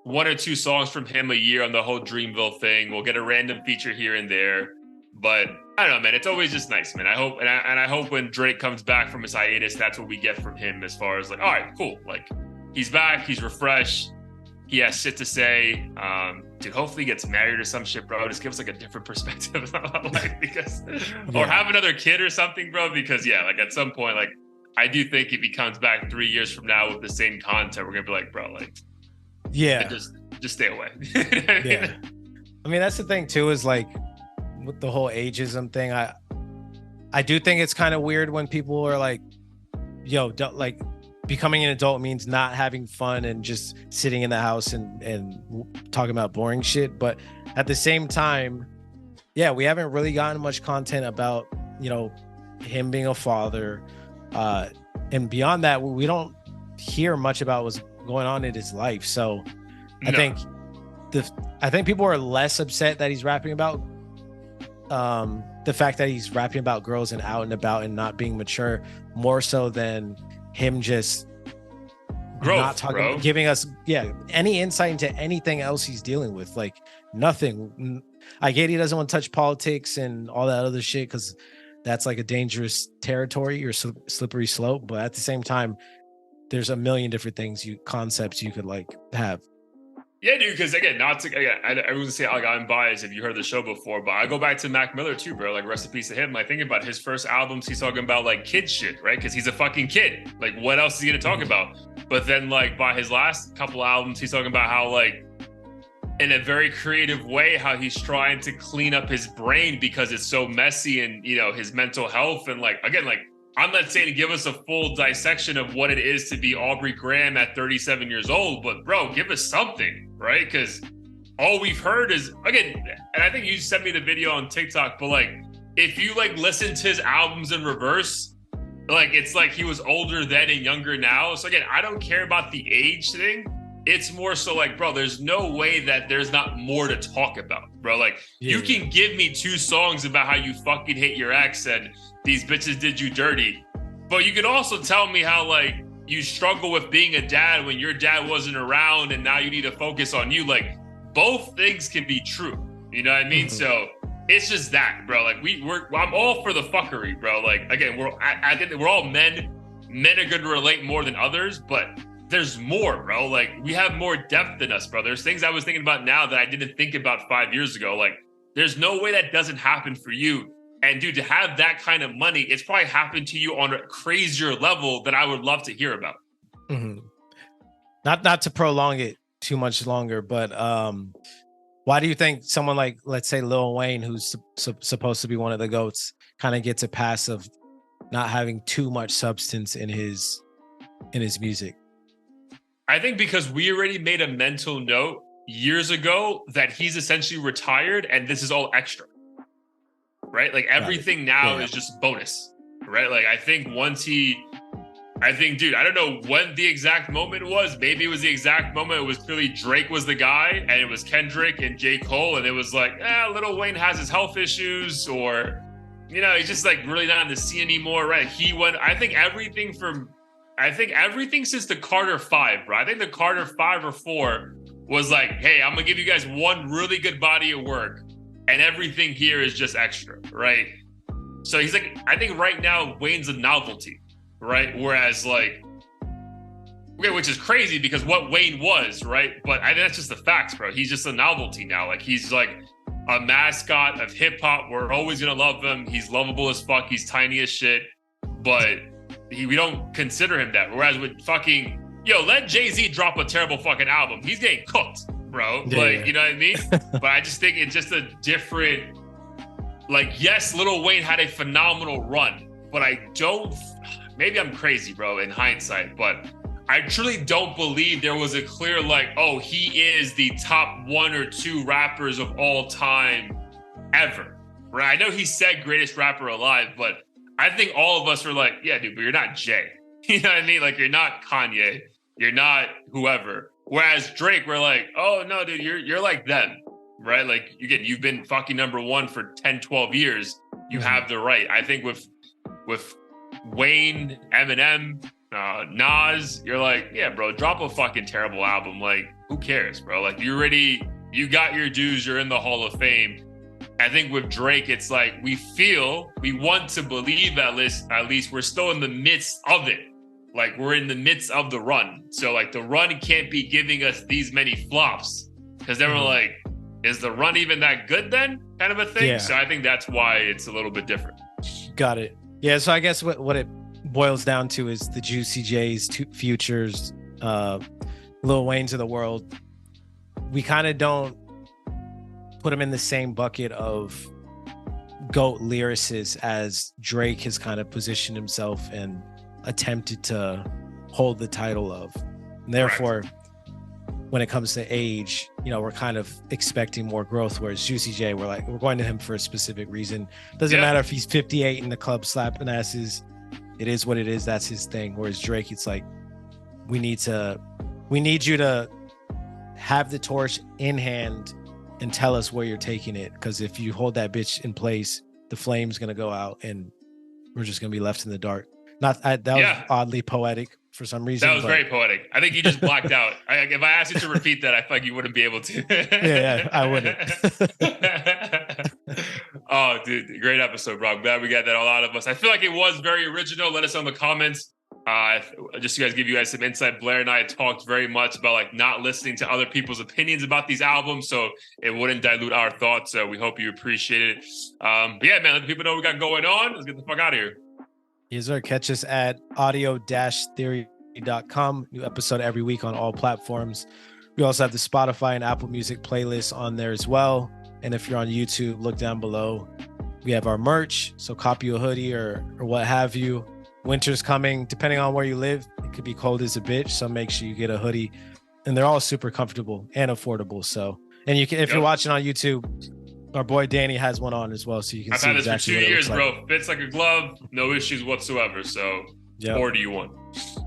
1 or 2 songs from him a year on the whole Dreamville thing. We'll get a random feature here and there, but I don't know, man. It's always just nice, man. I hope, and I hope when Drake comes back from his hiatus, that's what we get from him as far as like, all right, cool. Like he's back, he's refreshed. He has shit to say. Dude, hopefully he gets married or some shit, bro. Just give us like a different perspective on life because, or have another kid or something, bro. Because like at some point, like I do think if he comes back 3 years from now with the same content, we're gonna be like, bro, like, just stay away. Yeah. I mean, that's the thing too, is like with the whole ageism thing. I do think it's kind of weird when people are like, yo, like, becoming an adult means not having fun and just sitting in the house and talking about boring shit. But at the same time, we haven't really gotten much content about, him being a father. And beyond that, we don't hear much about what's going on in his life. So I think people are less upset that he's rapping about the fact that he's rapping about girls and out and about and not being mature, more so than him just not talking, giving us any insight into anything else he's dealing with. Like nothing. I get he doesn't want to touch politics and all that other shit because that's like a dangerous territory or slippery slope. But at the same time, there's a million different concepts you could like have. Yeah, dude. Because again, not to again, I wouldn't say like I'm biased if you heard the show before, but I go back to Mac Miller too, bro. Like rest in peace to him. Like thinking about his first albums, he's talking about like kid shit, right? Because he's a fucking kid. Like what else is he gonna talk about? But then like by his last couple albums, he's talking about how like in a very creative way, how he's trying to clean up his brain because it's so messy and his mental health and like again like. I'm not saying to give us a full dissection of what it is to be Aubrey Graham at 37 years old, but bro, give us something, right? Because all we've heard is, again, and I think you sent me the video on TikTok, but like, if you like listen to his albums in reverse, like it's like he was older then and younger now. So again, I don't care about the age thing. It's more so like, bro, there's no way that there's not more to talk about, bro. Like you can give me 2 songs about how you fucking hate your ex and these bitches did you dirty, but you could also tell me how like you struggle with being a dad when your dad wasn't around and now you need to focus on you. Like both things can be true. You know what I mean? So it's just that, bro. Like I'm all for the fuckery, bro. Like again, I think that we're all men. Men are going to relate more than others, but there's more, bro. Like we have more depth than us, bro. There's things I was thinking about now that I didn't think about 5 years ago. Like there's no way that doesn't happen for you. And dude, to have that kind of money, it's probably happened to you on a crazier level that I would love to hear about. Not to prolong it too much longer, but why do you think someone like, let's say Lil Wayne, who's supposed to be one of the GOATs, kind of gets a pass of not having too much substance in his music? I think because we already made a mental note years ago that he's essentially retired and this is all extra. Right? Like everything now is just bonus, right? Like I think dude, I don't know when the exact moment was. Maybe it was the exact moment. It was clearly Drake was the guy and it was Kendrick and J. Cole. And it was like, Lil Wayne has his health issues or, he's just like really not in the scene anymore, right? I think everything since the Carter 5, bro. I think the Carter 5 or 4 was like, hey, I'm going to give you guys one really good body of work. And everything here is just extra, right? So he's like, I think right now Wayne's a novelty, right? Whereas like, okay, which is crazy because what Wayne was, right? But I think that's just the facts, bro. He's just a novelty now. Like he's like a mascot of hip hop. We're always gonna love him. He's lovable as fuck. He's tiny as shit, but we don't consider him that. Whereas with fucking, let Jay-Z drop a terrible fucking album. He's getting cooked. Bro, you know what I mean? But I just think it's just a different, like, yes, Lil Wayne had a phenomenal run, but maybe I'm crazy, bro, in hindsight, but I truly don't believe there was a clear, like, oh, he is the top 1 or 2 rappers of all time ever, right? I know he said greatest rapper alive, but I think all of us were like, yeah, dude, but you're not Jay. You know what I mean? Like, you're not Kanye. You're not whoever. Whereas Drake, we're like, oh, no, dude, you're like them, right? Like, again, you've been fucking number 1 for 10, 12 years. You have the right. I think with Wayne, Eminem, Nas, you're like, yeah, bro, drop a fucking terrible album. Like, who cares, bro? Like, you got your dues. You're in the Hall of Fame. I think with Drake, it's like we want to believe at least we're still in the midst of it. Like we're in the midst of the run. So like the run can't be giving us these many flops because then we're like, is the run even that good then? Kind of a thing. Yeah. So I think that's why it's a little bit different. Got it. Yeah. So I guess what it boils down to is the Juicy J's, Futures, Lil Wayne's of the world. We kind of don't put them in the same bucket of GOAT lyricists as Drake has kind of positioned himself and attempted to hold the title of. And therefore, when it comes to age, we're kind of expecting more growth, whereas Juicy J, we're going to him for a specific reason. Doesn't matter if he's 58 in the club slapping asses. It is what it is. That's his thing. Whereas Drake, it's like, we need you to have the torch in hand and tell us where you're taking it. Because if you hold that bitch in place, the flame's going to go out and we're just going to be left in the dark. That was oddly poetic for some reason. That was very poetic. I think you just blacked out. If I asked you to repeat that, I feel like you wouldn't be able to. yeah, I wouldn't. Oh, dude, great episode, bro. I'm glad we got that all out of us. I feel like it was very original. Let us know in the comments Just to give you guys some insight, Blair and I talked very much about like not listening to other people's opinions about these albums, so it wouldn't dilute our thoughts. So we hope you appreciate it. But yeah, man, let the people know what we got going on. Let's get the fuck out of here. Yes, sir. Catch us at audio-theory.com. New episode every week on all platforms. We also have the Spotify and Apple Music playlist on there as well. And if you're on YouTube, look down below. We have our merch, so copy a hoodie or what have you. Winter's coming. Depending on where you live, it could be cold as a bitch, so make sure you get a hoodie. And they're all super comfortable and affordable. So, and you can, if you're watching on YouTube, our boy Danny has one on as well, so you can see exactly. I've had this for 2 years, bro. Fits like a glove, no issues whatsoever. So, order you one,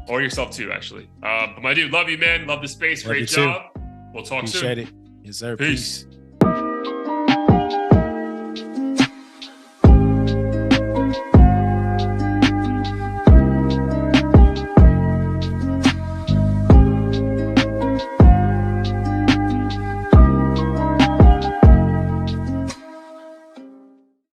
or yourself too, actually. But my dude, love you, man. Love the space. Great job. We'll talk soon. Appreciate it. Yes, sir. Peace.